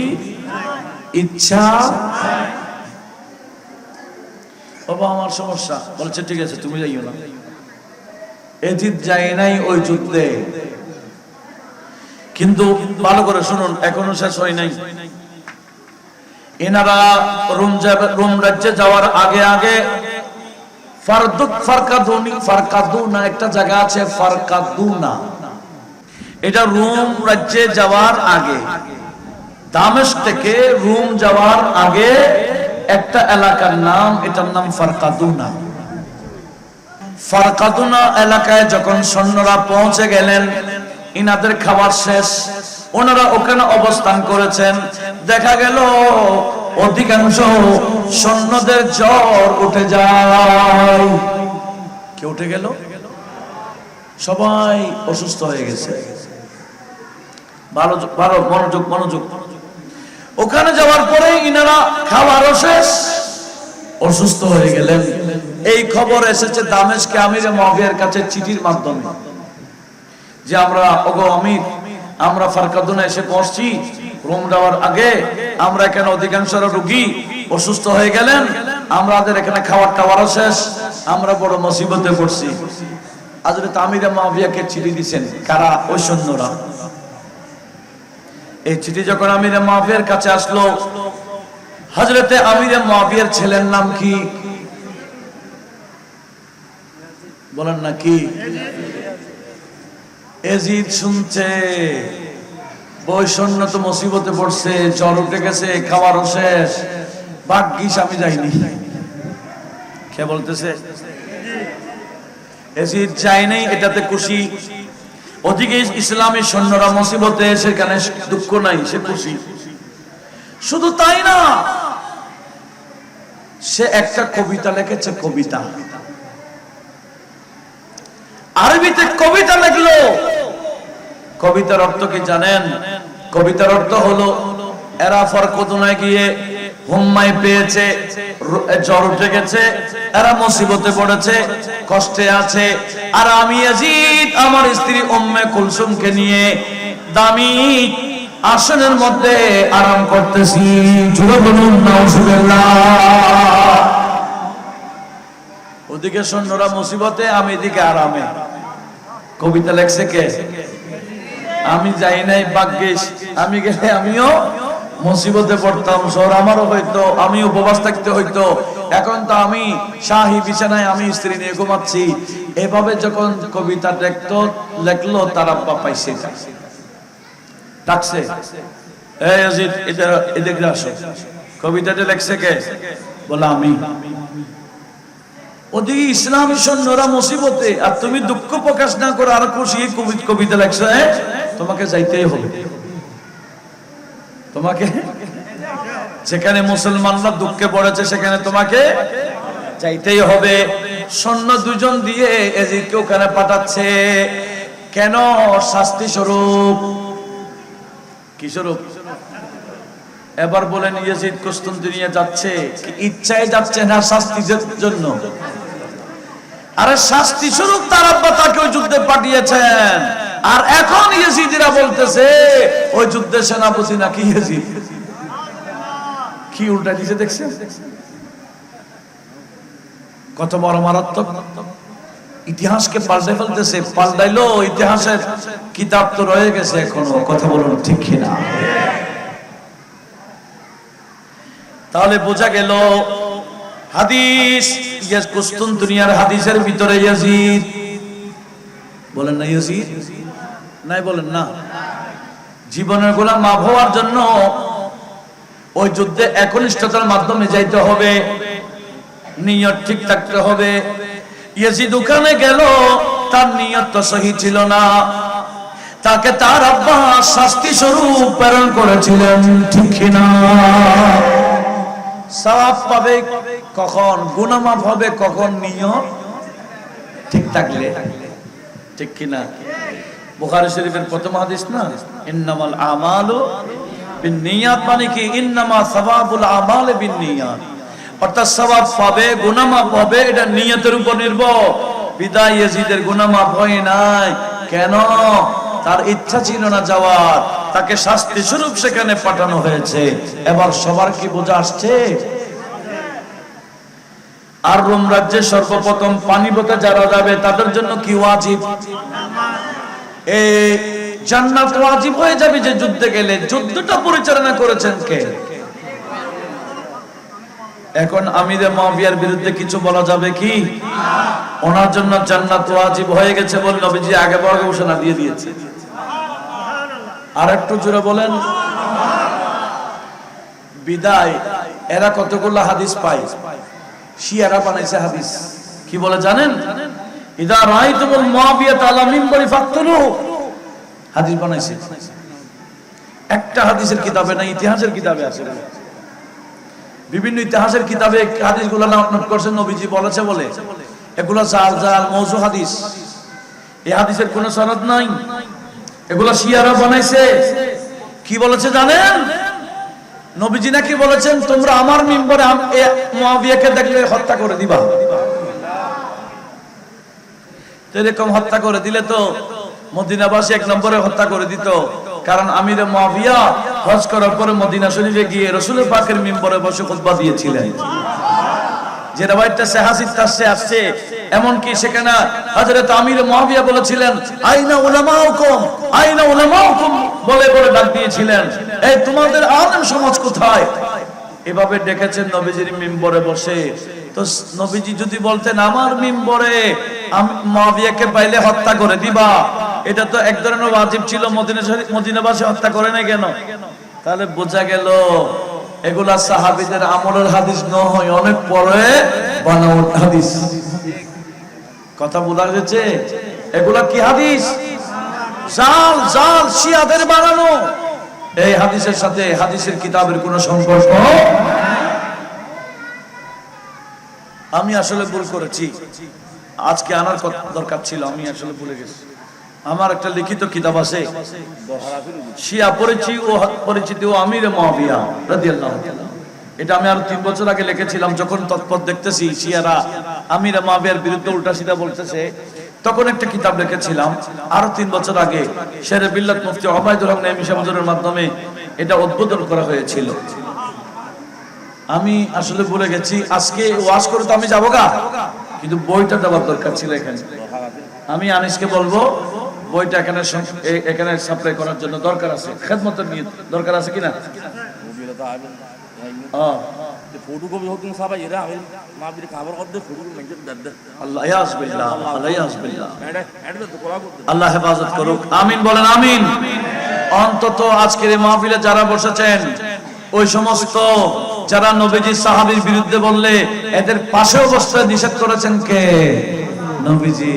ইচ্ছা। বাবা আমার সমস্যা। বলছে ঠিক আছে তুমি যাইও না। ইয়াজিদ যায় নাই ওই যুদ্ধে। কিন্তু ভালো করে শুনুন, এখনো শেষ হয় নাই। এনারা রোম রাজ্যে যাওয়ার আগে আগে ফারকাদুনা একটা জায়গা আছে, ফারকাদুনা। এটা রোম রাজ্যে যাওয়ার আগে, দামেস্ক থেকে রোম যাওয়ার আগে একটা এলাকার নাম, এটার নাম ফারকাদুনা। ফারকাদুনা এলাকায় যখন সৈন্যরা পৌঁছে গেলেন, ইনাদের খাবার শেষ, ওনারা ওখানে অবস্থান করেছেন। দেখা গেল অধিকাংশ সৈন্যদের জ্বর উঠে যায়। কে উঠে গেল? সবাই অসুস্থ হয়ে গেছে। ভালো ভালো মনোযোগ মনোযোগ। ওখানে যাওয়ার পরে ইনারা খাবারও শেষ, অসুস্থ হয়ে গেলেন। এই খবর এসেছে দামেশকে আমিরে মুআবিয়ার কাছে চিঠির মাধ্যমে যে আমরা ওগো আমির, আমরা ফারকাদুনে এসে পৌঁছছি, রোম যাওয়ার আগে আমরা এখানে অধিকাংশ রোগী অসুস্থ হয়ে গেলেন, আমাদের এখানে খাবার টাওয়ারও শেষ, আমরা বড় মুসিবতে পড়ছি। হযরত আমিরে মুআবিয়াকে চিঠি দিয়েছেন কারা? ওই সৈন্যরা। এই চিঠি যখন আমিরে মুআবিয়ার কাছে আসলো, হযরতে আমিরে মুআবিয়ার ছেলের নাম কি বলেন না? কি? এজিদ শুনছে বই সৈন্য তো মুসিবতে পড়ছে, জ্বর উঠে গেছে, খাওয়ারও শেষ, ভাগ্যিস আমি যাইনি। কে বলতেছে? এজিদ যায় নাই, এটাতে খুশি। ওদিকে ইসলামী সৈন্যরা মুসিবতে, সেখানে দুঃখ নাই, সে খুশি। শুধু তাই না, সে একটা কবিতা লিখেছে, কবিতা আরবিতে কবিতা লিখলো। কবিতার অর্থ কি জানেন? কবিতার অর্থ হলো এরা ফারকাদুনায় গিয়ে হুম্মায় পেয়েছে, জ্বর উঠে গেছে, এরা মুসিবতে পড়েছে, কষ্টে আছে, আর আমি ইয়াজিদ আমার স্ত্রী উম্মে কুলসুমকে নিয়ে দামি আসনের মধ্যে আরাম করতেছি। জোরে বলুন নাউজুবিল্লাহ। ওদিকে সৈন্যরা মুসিবতে, আমি এদিকে আরামে। কবিতা লেখছে কে? আমি যাই নাই, ভাগ্যিস আমি গেলে আমিও মুসিবতে পড়তাম, জ্বর আমারও হইতো, আমি উপবাস থাকতে হইতো। এখন তো আমি শাহী বিছানায় আমি স্ত্রী নিয়ে ঘুমাচ্ছি। এভাবে যখন কবিতা লেখলো, তার আব্বা পাইছে, ডাকছে, এই ইয়াজিদ এদিকে আসো। কবিতাটা লেখছে কে? বলে আমি। ওদিকে ইসলামী সৈন্যরা মুসিবতে, আর তুমি দুঃখ প্রকাশ না করে আর খুশি কবিতা লেখছো। তোমাকে যাইতেই হবে, তোমাকে যেখানে মুসলমানরা দুঃখে পড়েছে সেখানে তোমাকে যাইতেই হবে। সৈন্য দুজন দিয়ে এজিদকে ওখানে পাঠাচ্ছে। কেন? শাস্তি স্বরূপ। কি স্বরূপ? এবার বলেন, ইয়াজিদ কুস্তুনতুনিয়া যাচ্ছে কি ইচ্ছায় যাচ্ছে না শাস্তির জন্য? আরে শাস্তি স্বরূপ তার আব্বা তাকে ওই যুদ্ধে পাঠিয়েছেন। আর এখন ইয়াজিদিরা বলতেছে ওই যুদ্ধে সেনাপতি নাকি ইয়াজিদ। কি উল্টা দিছে দেখছেন? কত বড় মারাত্মক! ইতিহাসকে পাল্টে ফেলতেছে। পাল্টাইলো, ইতিহাসের কিতাব তো রয়ে গেছে এখনো। কথা বলুন ঠিক কিনা? তাহলে বোঝা গেল হাদিস, কুস্তুনতুনিয়ার হাদিসের ভিতরে ইয়াজিদ, বলেন না ইয়াজিদ নাই, বলেন না, জীবনের গুনাহ মাফ হওয়ার জন্য ওই যুদ্ধে একনিষ্ঠতার মাধ্যমে যাইতে হবে, নিয়ত ঠিক থাকতে হবে। ইয়াজিদ ওখানে গেল, তার নিয়ত তো সহি ছিল না, তাকে তার আব্বা শাস্তি স্বরূপ প্রেরণ করেছিলেন, ঠিক কিনা? সওয়াব পাবে কখন, গুনাহ মাফ হবে কখন, নিয়ত ঠিক থাকলে, ঠিক কিনা? বুখারী শরীফের প্রথম হাদিস না, ইন্নামাল আমালু বিন্নিয়াত, মানে কি ইন্নামা সাওয়াবুল আমাল বিন্নিয়াত, অর্থাৎ সওয়াব পাবে, গুনাহ মাফ হবে, এটা নিয়তের উপর নির্ভর। বিদায় ইয়াজিদের গুনাহ মাফ হয় নাই। কেন? তার ইচ্ছা ছিল না যাওয়ার, তাকে শাস্তি স্বরূপ সেখানে পাঠানো হয়েছে। এবার সবার কি বোঝা আসছে? আর রোম রাজ্যে সর্বপ্রথম পানিপথে যারা যাবে তাদের জন্য কি ওয়াজিব? এই জান্নাত ওয়াজিব হয়ে যাবে যে যুদ্ধে গেলে। যুদ্ধটা পরিচালনা করেছেন কে? এখন আমিরে মুআবিয়ার বিরুদ্ধে কিছু বলা যাবে কি? ওনার জন্য জান্নাত ওয়াজিব হয়ে গেছে বলে নবীজি আগে বড় ঘোষণা দিয়ে দিয়েছে। আর একটু জোরে বলেন। বিদায় এরা কতগুলো হাদিস পায়, শিয়ারা বানাইছে হাদিস। কি বলে জানেন? ইদা রাআইতুমুল মুআবিয়া আলা মিম্বারি ফাকতুলু, হাদিস বানাইছে। একটা হাদিসের কিতাবে না, ইতিহাসের কিতাবে আছে। বিভিন্ন ইতিহাসের কিতাবে হাদিসগুলো নোট করছেন, নবীজি বলেছে বলে। এগুলো জাল জাল মওযু হাদিস, এই হাদিসের কোনো সনদ নাই, এগুলো শিয়ারা বানাইছে। কি বলেছে জানেন? নবীজি নাকি বলেছেন তোমরা আমার মিম্বরে মুয়াবিয়াকে দেখলে হত্যা করে দিবা। এরকম হত্যা করে দিলে তো মদিনাবাসী এক নম্বরে হত্যা করে দিত, কারণ আমিরে মুয়াবিয়া হজ করার পরে মদিনা শরীফে গিয়ে রাসূলের পাকের মিম্বরে বসে খুতবা দিয়েছিলেন। যে রাওয়ায়াতটা সহিহ তাসে আসছে, এমন কি সেখানে হযরত আমির মুয়াবিয়া বলেছিলেন আইনা উলামাউকুম, আইনা উলামাউকুম বলে বলে ডাক দিয়েছিলেন, এই তোমাদের আলেম সমাজ কোথায়? এভাবে ডেকেছেন নবীজির মিম্বরে বসে। তো নবীজি যদি বলতেন আমার মিম্বরে মুয়াবিয়াকে পাইলে হত্যা করে দিবা, এটা তো এক ধরনের ওয়াজিব ছিল, মদিনাবাসী হত্যা করে না কেন? তাহলে বোঝা গেল এগুলা সাহাবীদের আমলের হাদিস নয়, অনেক পরে বানাওয়াট হাদিস। কথা বোঝা গেছে? এগুলা কি হাদিস? জাল জাল শিয়াদের বানানো। এই হাদিসের সাথে হাদিসের কিতাবের কোনো সম্পর্ক। আমি আসলে ভুল করেছি, আজকে আনার দরকার ছিল, আমি আসলে ভুলে গেছি। আমার একটা লিখিত কিতাব আছে, শিয়া পরিচিতি ও আমিরে মুয়াবিয়া রাদিয়াল্লাহু তাআলা। এটা আমি আরো 3 বছর আগে লিখেছিলাম, যখন তৎপর দেখতেছি শিয়ারা আমিরে মুয়াবিয়ার বিরুদ্ধে উল্টা সিধা বলতেছে, তখন একটা কিতাব লিখেছিলাম আরো 3 বছর আগে। শেরে বিল্লাত মুফতি ওবায়দুর রহমান এমএ হুজুরের মাধ্যমে এটা উদ্বোধন করা হয়েছিল। আমি আসলে ভুলে গেছি, আজকে ওয়াজ করে তো আমি যাবো গা, কিন্তু বইটা দেওয়ার দরকার ছিল এখানে। আমি আনিসকে বলবো বইটা এখানে সাপ্লাই করার জন্য দরকার আছে, খেদমতের নিয়ে দরকার আছে কিনা। ফটোকপি হোক সবাই এরা আমি মাবির খবর করতে ফটোকপি মেনটেন করতে। আল্লাহ ইয়াসবিল্লাহ, আল্লাহ ইয়াসবিল্লাহ, আল্লাহ হেফাজত করুক। আমিন বলেন আমিন। অন্তত আজকের এই মাহফিলে যারা বসেছেন, ওই সমস্ত যারা নবীজি সাহাবীর বিরুদ্ধে বললে এদের পাশেও বসতে নিষেধ করেছেন কে? নবীজি।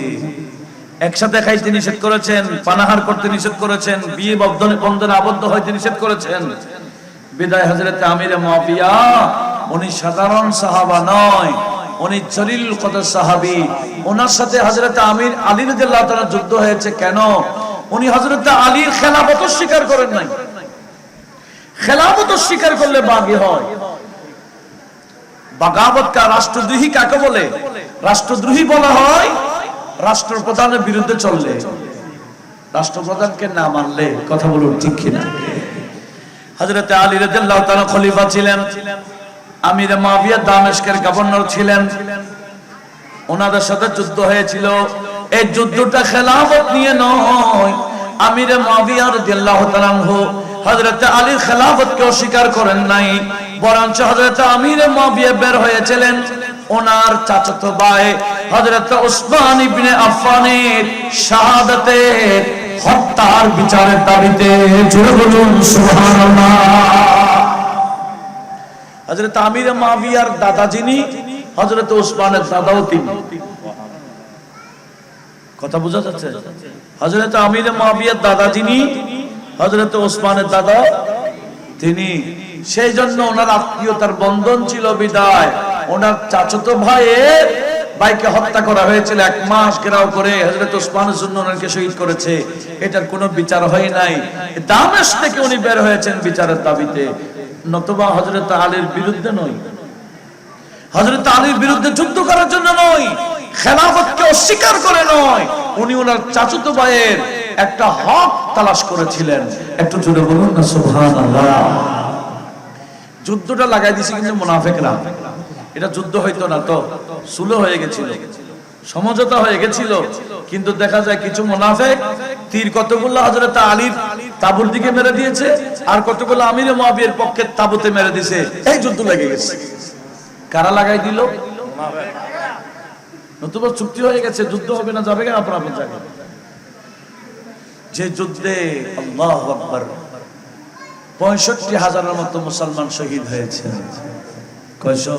একসাথে খাইতে নিষেধ করেছেন, পানাহার করতে নিষেধ করেছেন, বিয়ে বন্ধনে আবদ্ধ হইতে নিষেধ করেছেন। বিদায় হযরত আমিরে মুয়াবিয়া উনি সাধারণ সাহাবা নয়, উনি জলিল কদর সাহাবী। ওনার সাথে হযরত আমির আলী রাদিয়াল্লাহু তাআলা যুদ্ধ হয়েছে কেন? উনি হযরত আলীর খেলাফত স্বীকার করেন নাই। খেলাফত স্বীকার করলে বাগী হয়। বাগাবত কা রাষ্ট্রদ্রোহী কাকে বলে? রাষ্ট্রদ্রোহী বলা হয় রাষ্ট্রপ্রধানের বিরুদ্ধে চললে, রাষ্ট্রপ্রধানকে না মানলে। কথা বলুন ঠিক কিনা? হযরত আলী রাদিয়াল্লাহু তাআলা খলিফা ছিলেন, আমিরে মুয়াবিয়া দামেস্কের গভর্নর ছিলেন। ওনাদের সাথে যুদ্ধ হয়েছিল। এই যুদ্ধটা খেলাফত নিয়ে নয়। আমিরে মুয়াবিয়া রাদিয়াল্লাহু তাআলা হযরত আলীর খেলাফতকে অস্বীকার করেন নাই, বরঞ্চ হযরত আমিরে মুয়াবিয়া বের হয়েছিলেন ওনার চাচাতো ভাই হযরত উসমান ইবনে আফফানের শাহাদাতের হত্যার বিচারের দাবিতে। জোরে বলুন সুবহানাল্লাহ। হযরত আমিরে মুয়াবিয়ার দাদা যিনি, হযরত উসমানের দাদাও তিনি। কথা বোঝা যাচ্ছে? হযরত আমিরে মুয়াবিয়ার দাদা যিনি, হযরত উসমানের দাদা তিনি। সেই জন্য ওনার আত্মীয়তার বন্ধন ছিল বিদায় ওনার চাচাতো ভাইকে হত্যা করা হয়েছিল। 1 মাস ঘেরাও করে হযরত উসমানের জন্য ওনাকে শহীদ করেছে। এটার কোনো বিচার হয় নাই। দামেস্ক থেকে উনি বের হয়েছেন বিচারের দাবিতে, নতুবা হযরত আলীর বিরুদ্ধে নয়, হযরত আলীর বিরুদ্ধে যুদ্ধ করার জন্য নয়, খেলাফতকে অস্বীকার করে নয়, উনি ওনার চাচাতো ভাইয়ের একটা হক তালাশ করেছিলেন। একটু জোরে বলুন না সুবহানাল্লাহ। যুদ্ধটা লাগাই দিছে কিন্তু মুনাফিকরা। এটা যুদ্ধ হইতো না তো, সুলহ হয়ে গেছিল, সমঝোতা হয়ে গেছিল। কিন্তু দেখা যায় কিছু মুনাফিক তীর কতগুলো হযরত আলীর তাবুর দিকে মেরে দিয়েছে, আর কতগুলো আমিরে মুয়াবিয়ার পক্ষে তাবুতে মেরে দিয়েছে। এই যুদ্ধ লেগে গেছে। কারা লাগাই দিল? নতুবা চুক্তি হয়ে গেছে, যুদ্ধ হবে না, যাবে কেন আপনার জায়গায়। যে যুদ্ধে আল্লাহু আকবার 65,000-এর মতো মুসলমান শহীদ হয়েছে। কয়শো?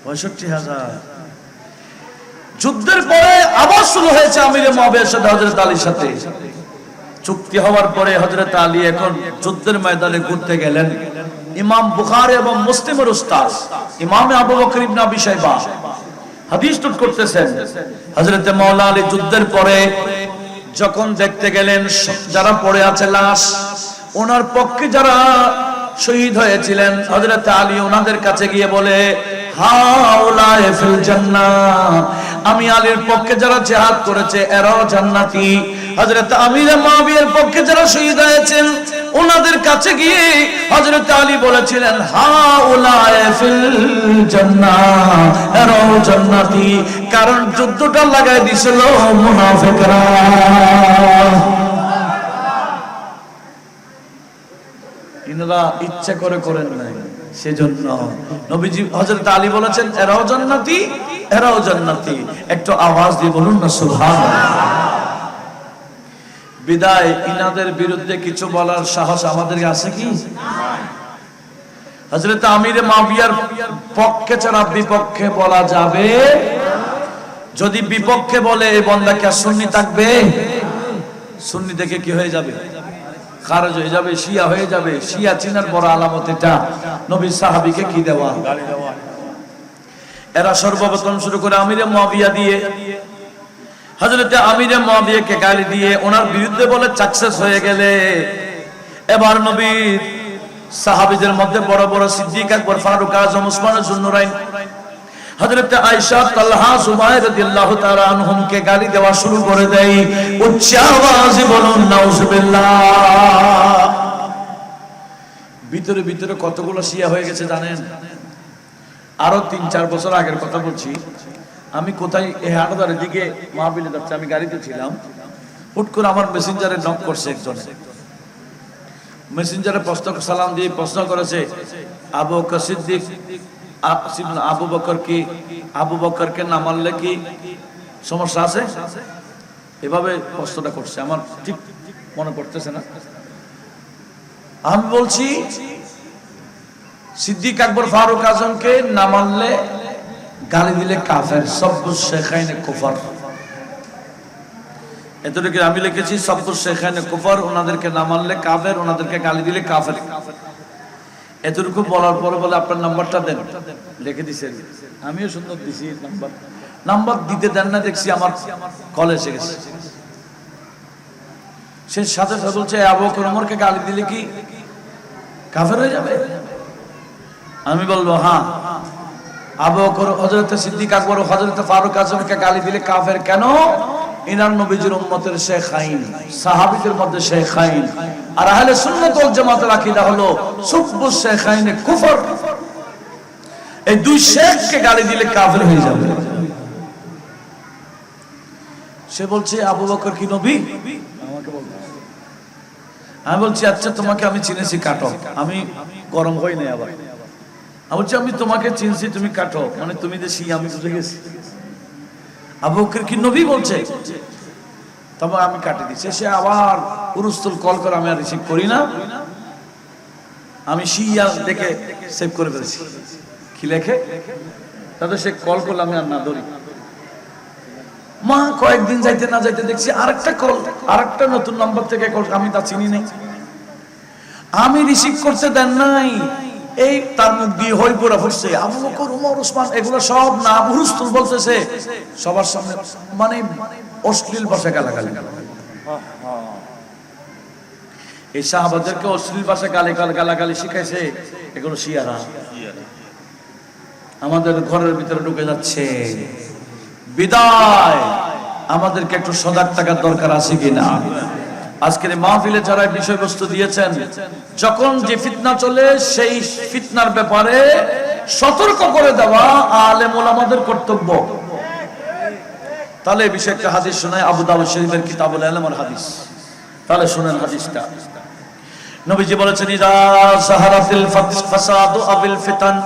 65,000। যুদ্ধের পরে আবার শুরু হয়েছে আমিরে মুয়াবিয়ার সাথে হযরত আলীর সাথে চুক্তি হওয়ার পরে হযরত আলী এখন যুদ্ধের ময়দানে ঘুরতে গেলেন। ইমাম বুখারী এবং মুসলিমের উস্তাদ ইমাম আবু বকর ইবনে আবি শাইবা হাদিস টুট করতেছেন। হযরত মাওলা আলী যুদ্ধের পরে যখন দেখতে গেলেন যারা পড়ে আছে লাশ, ওনার পক্ষে যারা শহীদ হয়েছিলেন, হযরত আলী ওনাদের কাছে গিয়ে বলে, হাউলায়ে ফিল জান্নাহ, আমি আলীর পক্ষে যারা জিহাদ করেছে এরাও জান্নাতি। হযরত আমির মুয়াবিয়ার পক্ষে যারা শহীদ হয়েছেন ওনাদের কাছে গিয়ে হযরত আলী বলেছিলেন, হাউলায়ে ফিল জান্নাহ, এরাও জান্নাতি। কারণ যুদ্ধটা লাগাই দিছিল মুনাফিকরা। ইনারা ইচ্ছা করে করেন নাই, সেজন্য নবীজি হযরত আলী বলেছেন এরাও জান্নাতি, এরাও জান্নাতি। একটু আওয়াজ দিয়ে বলুন না সুবহানাল্লাহ। বিদায় ইনাদের বিরুদ্ধে কিছু বলার সাহস আমাদের আছে কি? হযরত আমির মুয়াবিয়ার পক্ষে ছাড়া বিপক্ষে বলা যাবে? যদি বিপক্ষে বলে এই বান্দা কি সুন্নি থাকবে? সুন্নি থেকে কি হয়ে যাবে? খারজ হয়ে যাবে, শিয়া হয়ে যাবে। শিয়া চিনার বড় আলামত এটা, নবীর সাহাবীকে কি দেওয়া, গালি দেওয়া। এরা সর্বপ্রথম শুরু করে আমিরে মুয়াবিয়া দিয়ে, হযরত আমিরে মুয়াবিয়াকে গালি দিয়ে ওনার বিরুদ্ধে বলে সাকসেস হয়ে গেলে এবার নবীর সাহাবীদের মধ্যে বড় বড় সিদ্দিক আকবর, ফারুক আজম, উসমান যুন্নুরাইন, হযরত আয়েশা, তালহা, জুবায়ের রাদিয়াল্লাহু তাআলা আনহুমকে গালি দেওয়া শুরু করে দেয়। উচ্চ আওয়াজে বলুন নাউজুবিল্লাহ। ভিতরে ভিতরে কতগুলো শিয়া হয়ে গেছে জানেন? আরো ৩-৪ বছর আগের কথা বলছি, আমি কোথায় এই হাটদারের দিকে মাহফিলে যাচ্ছি, আমি গাড়িতে ছিলাম, হুট করে আমার মেসেঞ্জারে নক করছে একজন। মেসেঞ্জারে প্রশ্ন, সালাম দিয়ে প্রশ্ন করেছে, আবু বকর সিদ্দিক, আবু বকর কি, আবু বকরকে না মানলে কি সমস্যা আছে? এভাবে প্রশ্নটা করছে, আমার ঠিক মনে পড়তেছে না। আমি বলছি সিদ্দিক আকবর, ফারুক আজমকে না মানলে, গালি দিলে কাফের, সব্বু শেখাইনে কুফর। এতটুকু আমি লিখেছি, সব্বু শেখাইনে কুফর, ওনাদেরকে না মানলে কাফের, ওনাদেরকে গালি দিলে কাফের। এতটুকু বলার পরে বলে আপনার নাম্বারটা দেন, লিখে দিছেন। আমিও সুন্দর দিছি নাম্বার দিতে দেন না, দেখছি আমার কলে এসে গেছে। সে সাথে সাথে বলছে, আবু বকর ওমরকে গালি দিলে কি কাফের হয়ে যাবে? আমি বলবো হ্যাঁ, আবু বকর, হযরত সিদ্দিক আকবর, হযরত ফারুক আজমকে গালি দিলে কাফের কেন? ইনার নবীজির উম্মতের শেখাইন, সাহাবীদের মধ্যে শেখাইন। আর আহলে সুন্নাত ওয়াল জামাতের আকীদা হলো সুব্বু শেখাইনে কুফর। এই দুই শেখকে গালি দিলে কাফের হয়ে যাবে। সে বলছে আবু বকর কি নবী? আমাকে বলছে। আমি বলছি আচ্ছা তোমাকে আমি চিনেছি, কাটো। আমি গরম হই নাই আবার। আমি বলছি আমি তোমাকে চিনছি, তুমি কাটো, মানে তুমি যে শিয়া আমি বুঝে গেছি। আবু বকর কি নবী বলছে, তবে আমি কাটি দিচ্ছি। সে আবার উরুস্তুল কল করে, আমি আর রিসিভ করি না, আমি শিয়া দেখে সেভ করে ফেলেছি। কি লেখে তাদের, সে কল করলে আমি আর না ধরি। মা কয়েকদিন যাইতে না যাইতে দেখছি আরেকটা কল, আরেকটা নতুন নাম্বার থেকে কল, আমি তা চিনি নাই, আমি রিসিভ করতে দেন নাই। এই তার মুখ দিয়ে হই পড়া ফুটছে, আবু বকর, ওমর, ওসমান, এগুলো সব না উরুস্তুল বলতেছে সবার সামনে, মানে অশ্লীল ভাষা গালাগালি। এই সাহাবাদেরকে অশ্লীল ভাষা গালাগালি শিখাইছে এগুলো শিয়ারা। আমাদের ঘরের ভিতরে ঢুকে যাচ্ছে। বিদায় আমাদেরকে একটু সজাগ থাকার দরকার আছে কিনা? আজকের মাহফিলে যারা বিষয়বস্তু দিয়েছেন, যখন যে ফিতনা চলে সেই ফিতনার ব্যাপারে সতর্ক করে দেওয়া আলেম ওলামাদের কর্তব্য। তাহলে এই বিষয়ে একটা হাদিস শোনায়, আবু দাউদ শরীফের কিতাবুল ইলমের হাদিস। তাহলে শুনেন হাদিসটা। নবীজি বলেছেন, ইযা সাহারাতিল ফাসাদু আবিল ফিতান,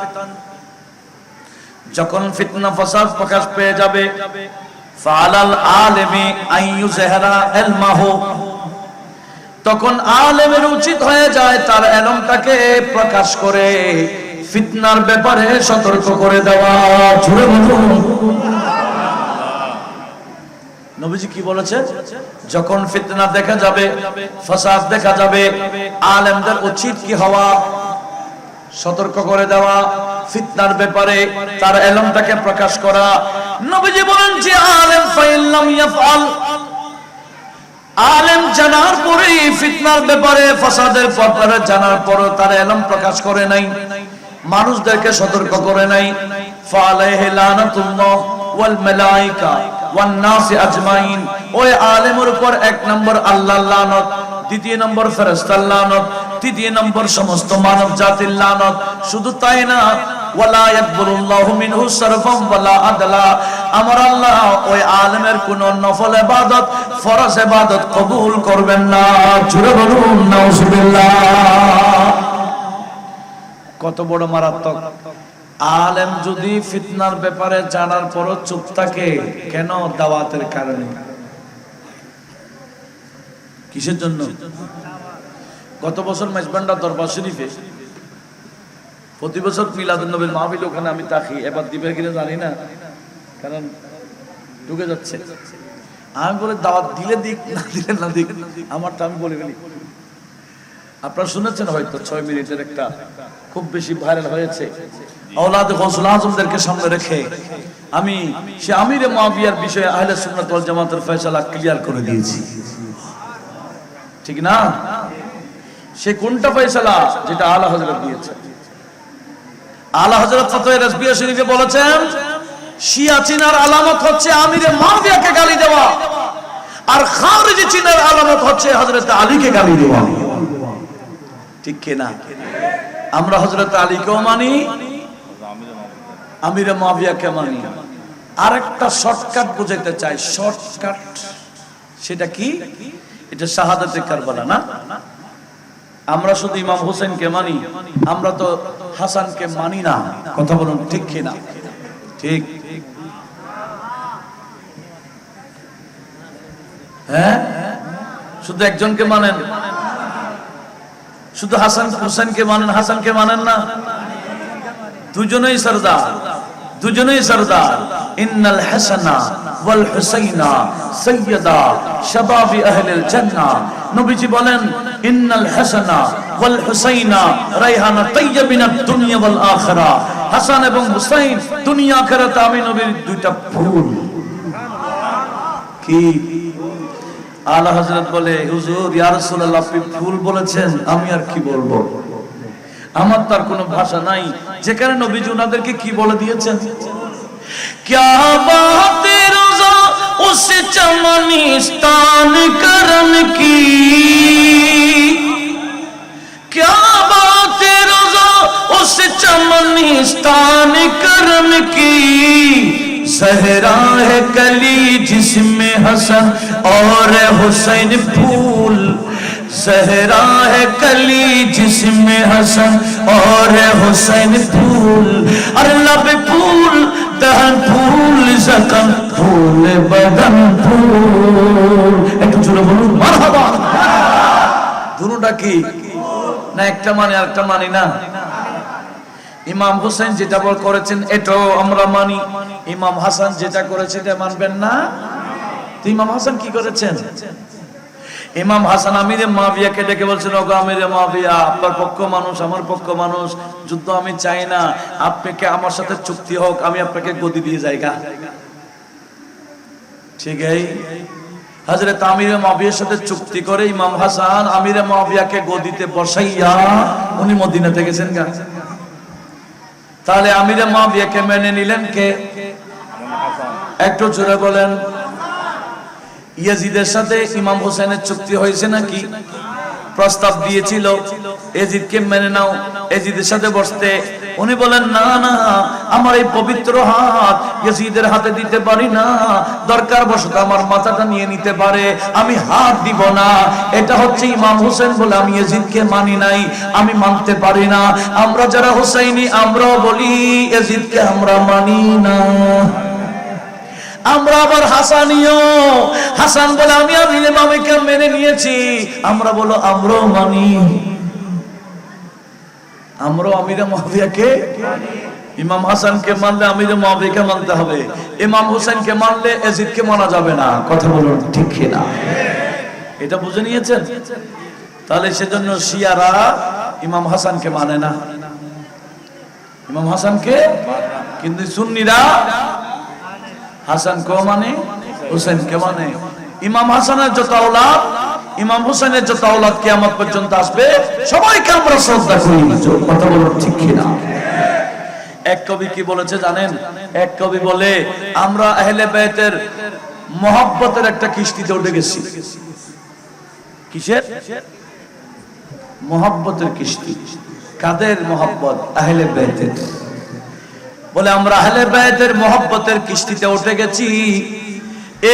যখন ফিতনা ফাসাদ প্রকাশ পেয়ে যাবে, ফালাল আলিমি আইয়ুজহিরা ইলমাহু, তখন আলেমের উচিত হয়ে যায় তার ইলমটাকে প্রকাশ করে ফিতনার ব্যাপারে সতর্ক করে দেওয়া। জোরে বলুন। নবীজি কি বলেছে? যখন ফিতনা দেখা যাবে, ফাসাদ দেখা যাবে, আলেমদের উচিত কি হওয়া? সতর্ক করে দেওয়া, ফিতনার ব্যাপারে তার ইলমটাকে প্রকাশ করা। নবীজি বলেন যে আলেম ফাইল্লাম ইয়াফআল, আলেম জানার পরে ফিতনার ব্যাপারে ফাসাদের ব্যাপারে জানার পরে তারা ইলম প্রকাশ করে নাই, মানুষদেরকে সতর্ক করে নাই। ফালাইহি লানাতুল্লাহ ওয়াল মালায়েকা ওয়ান নাস আজমাইন। ওই আলেমের উপর এক নম্বর আল্লাহর লানত, দ্বিতীয় নম্বর ফেরেশতার লানত, তৃতীয় নম্বর সমস্ত মানব জাতির লানত। শুধু তাই না, ওয়ালা ইয়াকবুলুল্লাহু মিনহু সারফান ওয়ালা আদলা। আমার আল্লাহ ওই আলেমের কোন নফল ইবাদত, ফরজ ইবাদত কবুল করবেন না। জোরে বলুন নাউজুবিল্লাহ। কত বড় মারাত্মক! আলেম যদি ফিতনার ব্যাপারে জানার পরও চুপ থাকে, কেন? দাওয়াতের কারণে। কিসের জন্য? গত বছর মেজবান্ডা দরবার শরীফে প্রতি বছর মিলাদুন নবীর মাহফিল, ওখানে আমি তাকি, এবার দিবের কিনা জানি না, কারণ ঢুকে যাচ্ছে। আমি বলে দাওয়াত দিলে দিক, না দিলে না দিক, আমারটা আমি বলে ফেলি। আপনারা শুনেছেন হয়তো 6 মিনিটের একটা খুব বেশি ভাইরাল হয়েছে। আওলাদ গৌসুল আজমদেরকে সামনে রেখে আমি সে আমিরে মুআবিয়ার বিষয়ে আহলে সুন্নাত ওয়াল জামাতের ফয়সালা ক্লিয়ার করে দিয়েছি, ঠিক না? সে কোনটা ফয়সালা? যেটা আলা হযরত দিয়েছেন। আলা হযরত ফতোয়া রাসবিয়া শরীফে বলেছেন, শিয়া চিনার আলামত হচ্ছে আমিরে মুআবিয়াকে গালি দেওয়া, আর খারিজি চিনার আলামত হচ্ছে হযরত আলীকে গালি দেওয়া। ঠিক কি না? আমরা হযরত আলীকেও মানি, আমিরে মুআবিয়াকে মানি। আরেকটা শর্টকাট বুঝাইতে চাই, শর্টকাট। সেটা কি? এটা শাহাদাতে কারবালা না? আমরা শুধু ইমাম হোসেনকে মানি, আমরা তো হাসানকে মানি না। কথা বলুন ঠিক কি না? ঠিক। হ্যাঁ, শুধু একজনকে মানেন, শুধু হাসান হোসেনকে মানেন, হাসানকে মানেন না। দুজনেই সরদার, দুজনেই সরদার। ইন্নাল হাসানা ওয়াল হুসাইনা সাইয়্যিদা শাবাবি আহলিল জান্নাহ। নবীজি বলেন, ইন্নাল হাসানা ওয়াল হুসাইনা রাইহানা তাইয়্যিবিনাদ দুনিয়া ওয়াল আখিরা। হাসান এবং হুসাইন দুনিয়া আখিরাতে আমি নবীর দুইটা ফুল। কি? আলা হযরত বলে, হুজুর ইয়া রাসূলুল্লাহ, আপনি ফুল বলেছেন, আমি আর কি বলবো? আমার তার কোনো ভাষা নাই। যেখানে নবীজি ওনাদেরকে কি বলে দিয়েছেন, क्या बात रोजा उस चमनिस्तान करम की, क्या बात रोजा उस चमनिस्तान करम की, सहरा है कली जिसमें हसन और हुसैन फूल, सहरा है कली जिसमें हसन और हुसैन फूल, और लब फूल दहन फूल जखम फूल बदन फूल। একটু জোরে বলুন মারহাবা। দুটোটা কি না? একটা মানে আরেকটা মানি না। ইমাম হোসেন যেটা বল করেছেন এটাও আমরা মানি, ইমাম হাসান যেটা করেছে এটা মানবেন না। তো ইমাম হাসান কি করেছেন? ইমাম হাসান আমিরে মুআবিয়াকে ডেকে বলছেন, ওগো আমিরে মুআবিয়া, আপনার পক্ষ মানুষ, আমার পক্ষ মানুষ, যুদ্ধ আমি চাই না, আপনাকে আমার সাথে চুক্তি হোক, আমি আপনাকে গদি দিয়ে যাইগা। ঠিক এই হযরত আমিরে মুআবিয়ার সাথে চুক্তি করে ইমাম হাসান আমিরে মুআবিয়াকে গদিতে বসাইয়া উনি মদিনাতে গেছেন গা। তাহলে আমিরে মুআবিয়াকে মেনে নিলেন কে? একটু জোরে বলেন। ইয়াজিদের সাথে ইমাম হোসেনের চুক্তি হয়েছে নাকি? প্রস্তাব দিয়েছিল ইয়াজিদকে মেনে নাও, ইয়াজিদের সাথে বসতে। উনি বলেন, না না, আমার এই পবিত্র হাত ইয়াজিদের হাতে দিতে পারি না, দরকার বশত আমার মাথাটা নিয়ে নিতে পারে, আমি হাত দিব না। এটা হচ্ছে ইমাম হোসেন বলে আমি ইয়াজিদকে মানি নাই, আমি মানতে পারি না। আমরা যারা হোসাইনি আমরাও বলি ইয়াজিদকে আমরা মানি না। আমরা আবার হাসানিও, হাসান বলে আমি আমিরে মুআবিয়াকে মেনে নিয়েছি, আমরা বলো আমরাও মানি, আমরাও আমিরে মুআবিয়াকে মানি। ইমাম হাসানকে মানলে আমিরে মুআবিয়াকে মানতে হবে, ইমাম হোসেনকে মানলে ইয়াজিদকে মানা যাবে না। কথা বলুন ঠিক কি না? এটা বুঝে নিয়েছেন? তাহলে সেজন্য শিয়ারা ইমাম হাসানকে মানে না, ইমাম হাসানকে, কিন্তু সুন্নিরা হাসান কে মানে, হুসেন কে মানে। ইমাম হাসানের যত আওলাদ, ইমাম হোসেনের যত আওলাদ কিয়ামত পর্যন্ত আসবে, সবাইকে আমরা শ্রদ্ধা করি। কথা বলুন ঠিক কিনা? এক কবি কি বলেছে জানেন? এক কবি বলে, আমরা আহলে বাইতের মহব্বতের একটা কিস্তিতে উঠে গেছি। কিসের মহব্বতের কিস্তি? কাদের মহব্বত? আহলে বাইতের। বলে আমরা আহলে বাইতের মহব্বতের কিস্তিতে উঠে গেছি।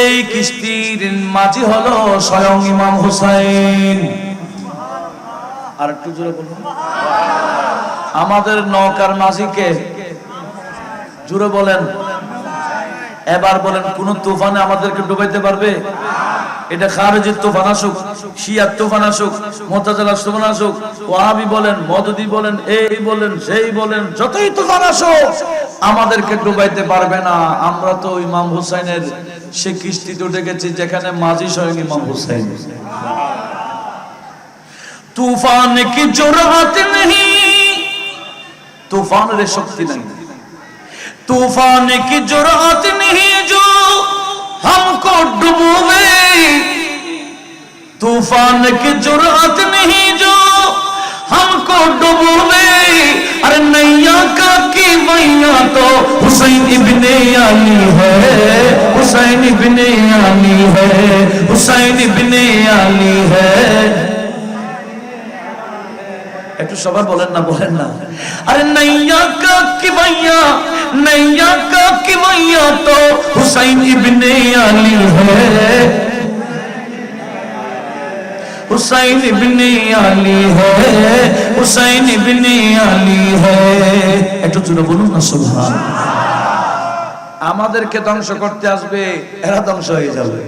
এই কিস্তির মাঝি হলো স্বয়ং ইমাম হুসাইন। আর একটু জোরে বলুন। আমাদের নৌকার মাঝিকে জোরে বলেন। এবার বলেন, কোন তুফানে আমাদেরকে ডুবাইতে পারবে? এটা খারেজির তুফান আসুক, শিয়ার তুফান আসুক, মুতাজিলার তুফান আসুক, ওয়াহাবি বলেন, মওদুদি বলেন, এই বলেন, সেই বলেন, যতই তুফান আসুক আমাদেরকে ডুবাইতে পারবে না। আমরা তো ইমাম হুসাইনের সে কিস্তিতে উঠে গেছি যেখানে মাঝি স্বয়ং ইমাম হুসাইন। তুফান কি জুরআত নেহি, তুফানের শক্তি নাই। तूफान की जुरात नहीं जो हमको डुबोवे, तूफान की जुरात नहीं जो हमको डुबोवे। अरे नैया का की मैया तो हुसैन इब्ने अली है, हुसैन इब्ने अली है, हुसैन इब्ने अली है। একটু সবাই বলেন না, বলেন না। আরে নैया का की मैया, नैया का की मैया तो हुसैन इब्ने अली है, हुसैन इब्ने अली है, हुसैन इब्ने अली है। একটু জোরে বলুন না সুবহানাল্লাহ। আমাদেরকে ধ্বংস করতে আসবে, এরা ধ্বংস হয়ে যাবে,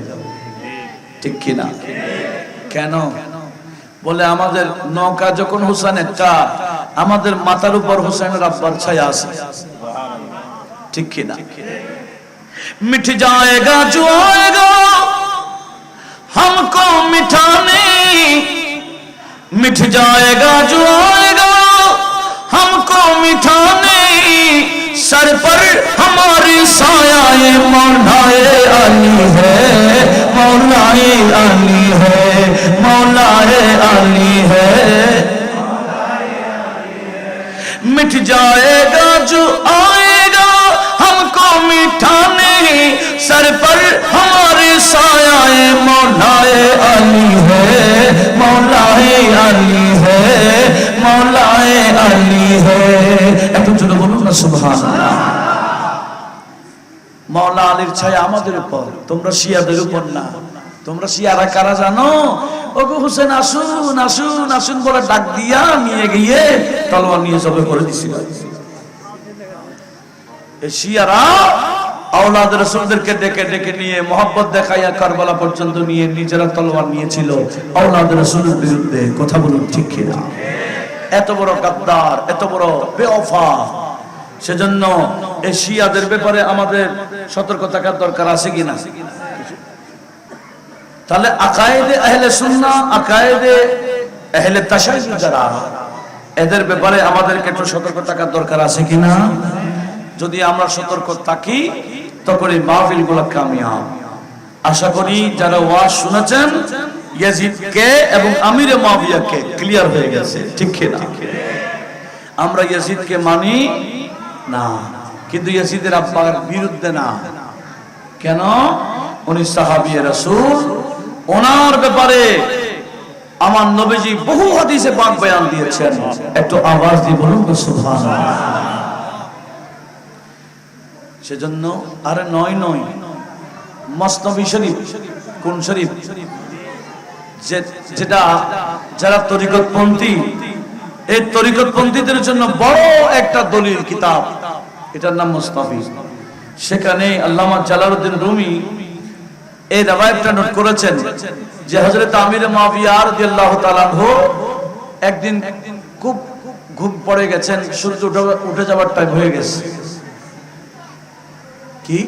ঠিক কি না? কেন? বলে আমাদের নৌকা যখন হুসাইনের কা, আমাদের মাথার উপর হুসাইনের আব্বার ছায়া আছে, ঠিক কি না? मिट जाएगा जो आएगा हमको मिटाने, मिट जाएगा जो आएगा हमको मिटाने। सर पर हमारी साया मौलाए अली है, मौलाए अली है, मौलाए अली है। मिट जाएगा जो आएगा हमको मिटाने, सर पर हमारे साया मौलाए अली है, मौलाए अली है, मौलाए अली है। একটু জোরে বলুন না সুবহানাল্লাহ। মওলা আলীর ছায়া আমাদের উপর, তোমরা শিয়াদের উপর না। তোমরা শিয়ারা কারা জানো? ওগো হুসেন আসুন আসুন আসুন বলে ডাক দিয়া নিয়ে গিয়ে তলোয়ার নিয়ে জবে করে দিছিল। এই শিয়ারা আওলাদ রাসূলদেরকে ডেকে ডেকে নিয়ে মহব্বত দেখাইয়া কারবালা পর্যন্ত নিয়ে নিজেরা তলোয়ার নিয়েছিল আওলাদ রাসূলের বিরুদ্ধে। কথা বলুন ঠিক কিনা? এত বড় গাদ্দার, এত বড় বেওফা। সেজন্য এই শিয়াদের ব্যাপারে আমাদের সতর্ক থাকার দরকার আছে কিনা? তাহলে আকায়েদে আহলে সুন্নাহ, আকায়েদে আহলে তাশাইয়ুদ যারা, এদের ব্যাপারে আমাদেরকে একটু সতর্ক থাকার দরকার আছে কিনা? যদি আমরা সতর্ক থাকি তখন এই মাহফিলগুলো কামিয়াব। আশা করি যারা ওয়াজ শুনেছেন ইয়াজিদকে এবং আমিরে মুয়াবিয়াকে ক্লিয়ার হয়ে গেছে, ঠিক কি না? আমরা ইয়াজিদকে মানি না, কিন্তু ইয়াজিদের আব্বার বিরুদ্ধে না। কেন? উনি সাহাবী রাসূল, ওনার ব্যাপারে আমার নবীজি বহু হাদিসে পাক বয়ান দিয়েছেন। একটু আওয়াজ দিয়ে বলুন সুবহানাল্লাহ। সেজন্য আরে নয় নয়, মসনবী শরীফ, কোন শরীফ? যেটা যারা তরিকতপন্থী, এই তরিকতপন্থীদের জন্য বড় একটা দলিল কিতাব, এটার নাম মুস্তাফি। সেখানে আল্লামা জালালউদ্দিন রুমি এই রাওয়ায়াতটা নোট করেছেন যে হযরত আমির মুয়াবিয়া রাদিয়াল্লাহু তাআলা আনহু একদিন খুব ঘুম পড়ে গেছেন, সূর্য উঠে যাওয়ার টাইম হয়ে গেছে। কি?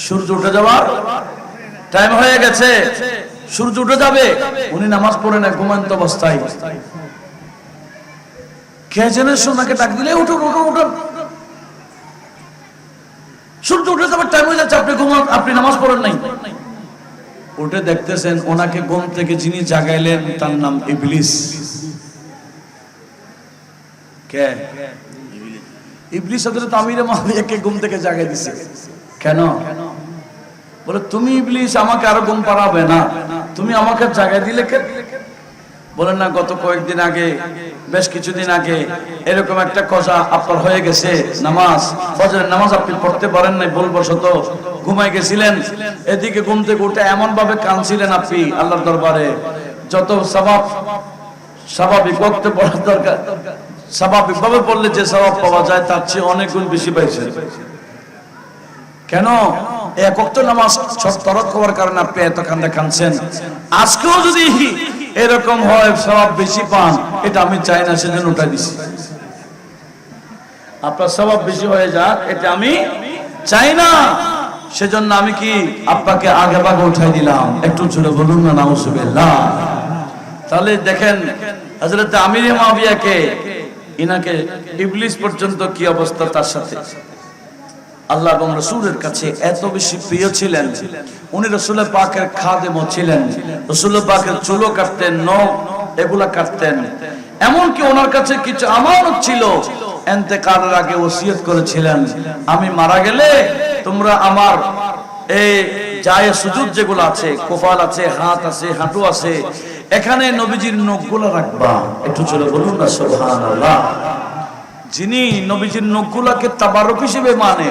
সূর্য উঠে যাওয়ার টাইম হয়ে গেছে, সূর্য উঠে যাবে। উনি নামাজ পড়ে না, ঘুমন্ত অবস্থায়। কে যেন সোনাকে ডাক দিলে, উঠুন উঠুন উঠুন, সূর্য উঠে যাবার টাইম হয়ে যাচ্ছে, আপনি ঘুমান, আপনি নামাজ পড়েন নাই। উঠে দেখতেছেন ওনাকে ঘুম থেকে যিনি জাগাইলেন তার নাম ইবলিস। কে? ইবলিস হযরত আমির মুআবিয়াকে ঘুম থেকে জাগাই দিছে। কেন? বলে তুমি ইবলিস, আমাকে আরো ঘুম পাড়াবে না, তুমি আমাকে জাগাই দিলে কেন? বলেন না গত কয়েকদিন আগে, বেশ কিছুদিন আগে এরকম একটা কথা আপনার হয়ে গেছে, নামাজ, ফজরের নামাজ আপনি পড়তে পারেন নাই, ভুলবশত ঘুমাই গেছিলেন। এদিকে ঘুম থেকে উঠে এমন ভাবে কাঁদছিলেন আপনি আল্লাহর দরবারে, যত সওয়াব স্বাভাবিক ওয়াক্তে পড়ার দরকার, স্বাভাবিক ভাবে পড়লে যে সওয়াব পাওয়া যায় তার চেয়ে অনেক গুণ বেশি পাইছেন। কেন? এক ওয়াক্ত নামাজ তরক হওয়ার কারণে আপনি এত কান্দা কাঁদছেন। আজকেও যদি এরকম হয় সওয়াব বেশি পান, এটা আমি চাই না, সেজন্য উঠাই দিছি। আপনার সওয়াব বেশি হয়ে যাক এটা আমি চাই না, সেজন্য আমি কি আপনাকে আগে ভাগে উঠাই দিলাম। একটু জোরে বলুন না নাউজুবিল্লাহ। তাহলে দেখেন হযরত আমির মুআবিয়াকে, ইনাকে ইবলিস পর্যন্ত কি অবস্থা তার সাথে। আল্লাহ এবং রাসূলের কাছে এত বেশি প্রিয় ছিলেন, উনি রাসূল পাকের খাদেমও ছিলেন, রাসূল পাকের চুলও কাটতেন, নখ এগুলা কাটতেন। এমনকি ওনার কাছে কিছু আমানত ছিল, ইন্তেকালের আগে ওসিয়ত করেছিলেন, আমি মারা গেলে তোমরা আমার এই জায়ে সুজুদ যেগুলো আছে, কোফাল আছে, হাত আছে, হাঁটু আছে, এখানে নবীজির নখগুলো রাখবা। একটু চলে বলুন না সুবহানাল্লাহ। যিনি নবীজির নখগুলাকে তাবারুক হিসেবে মানে,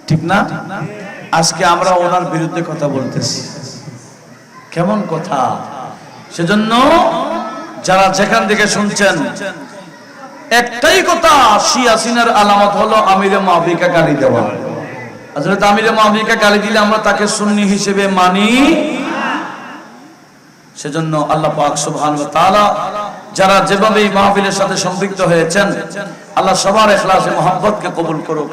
ঠিক না? আজকে আমরা ওনার বিরুদ্ধে কথা বলতেছি, কেমন কথা। সেজন্য যারা যেখান থেকে শুনছেন একটাই কথা, শিয়াসিনের আলামত হলো আমিরে মুআবিয়াকে গালি দেওয়া। হযরত আমিরে মুআবিয়াকে গালি দিলে আমরা তাকে সুন্নি হিসেবে মানি। সেজন্য আল্লাহ পাক সুবহানাহু ওয়া তাআলা যারা যেভাবে এই মাহফিলের সাথে সম্পৃক্ত হয়েছেন, আল্লাহ সবার ইখলাসে মুহাব্বতকে কবুল করুক।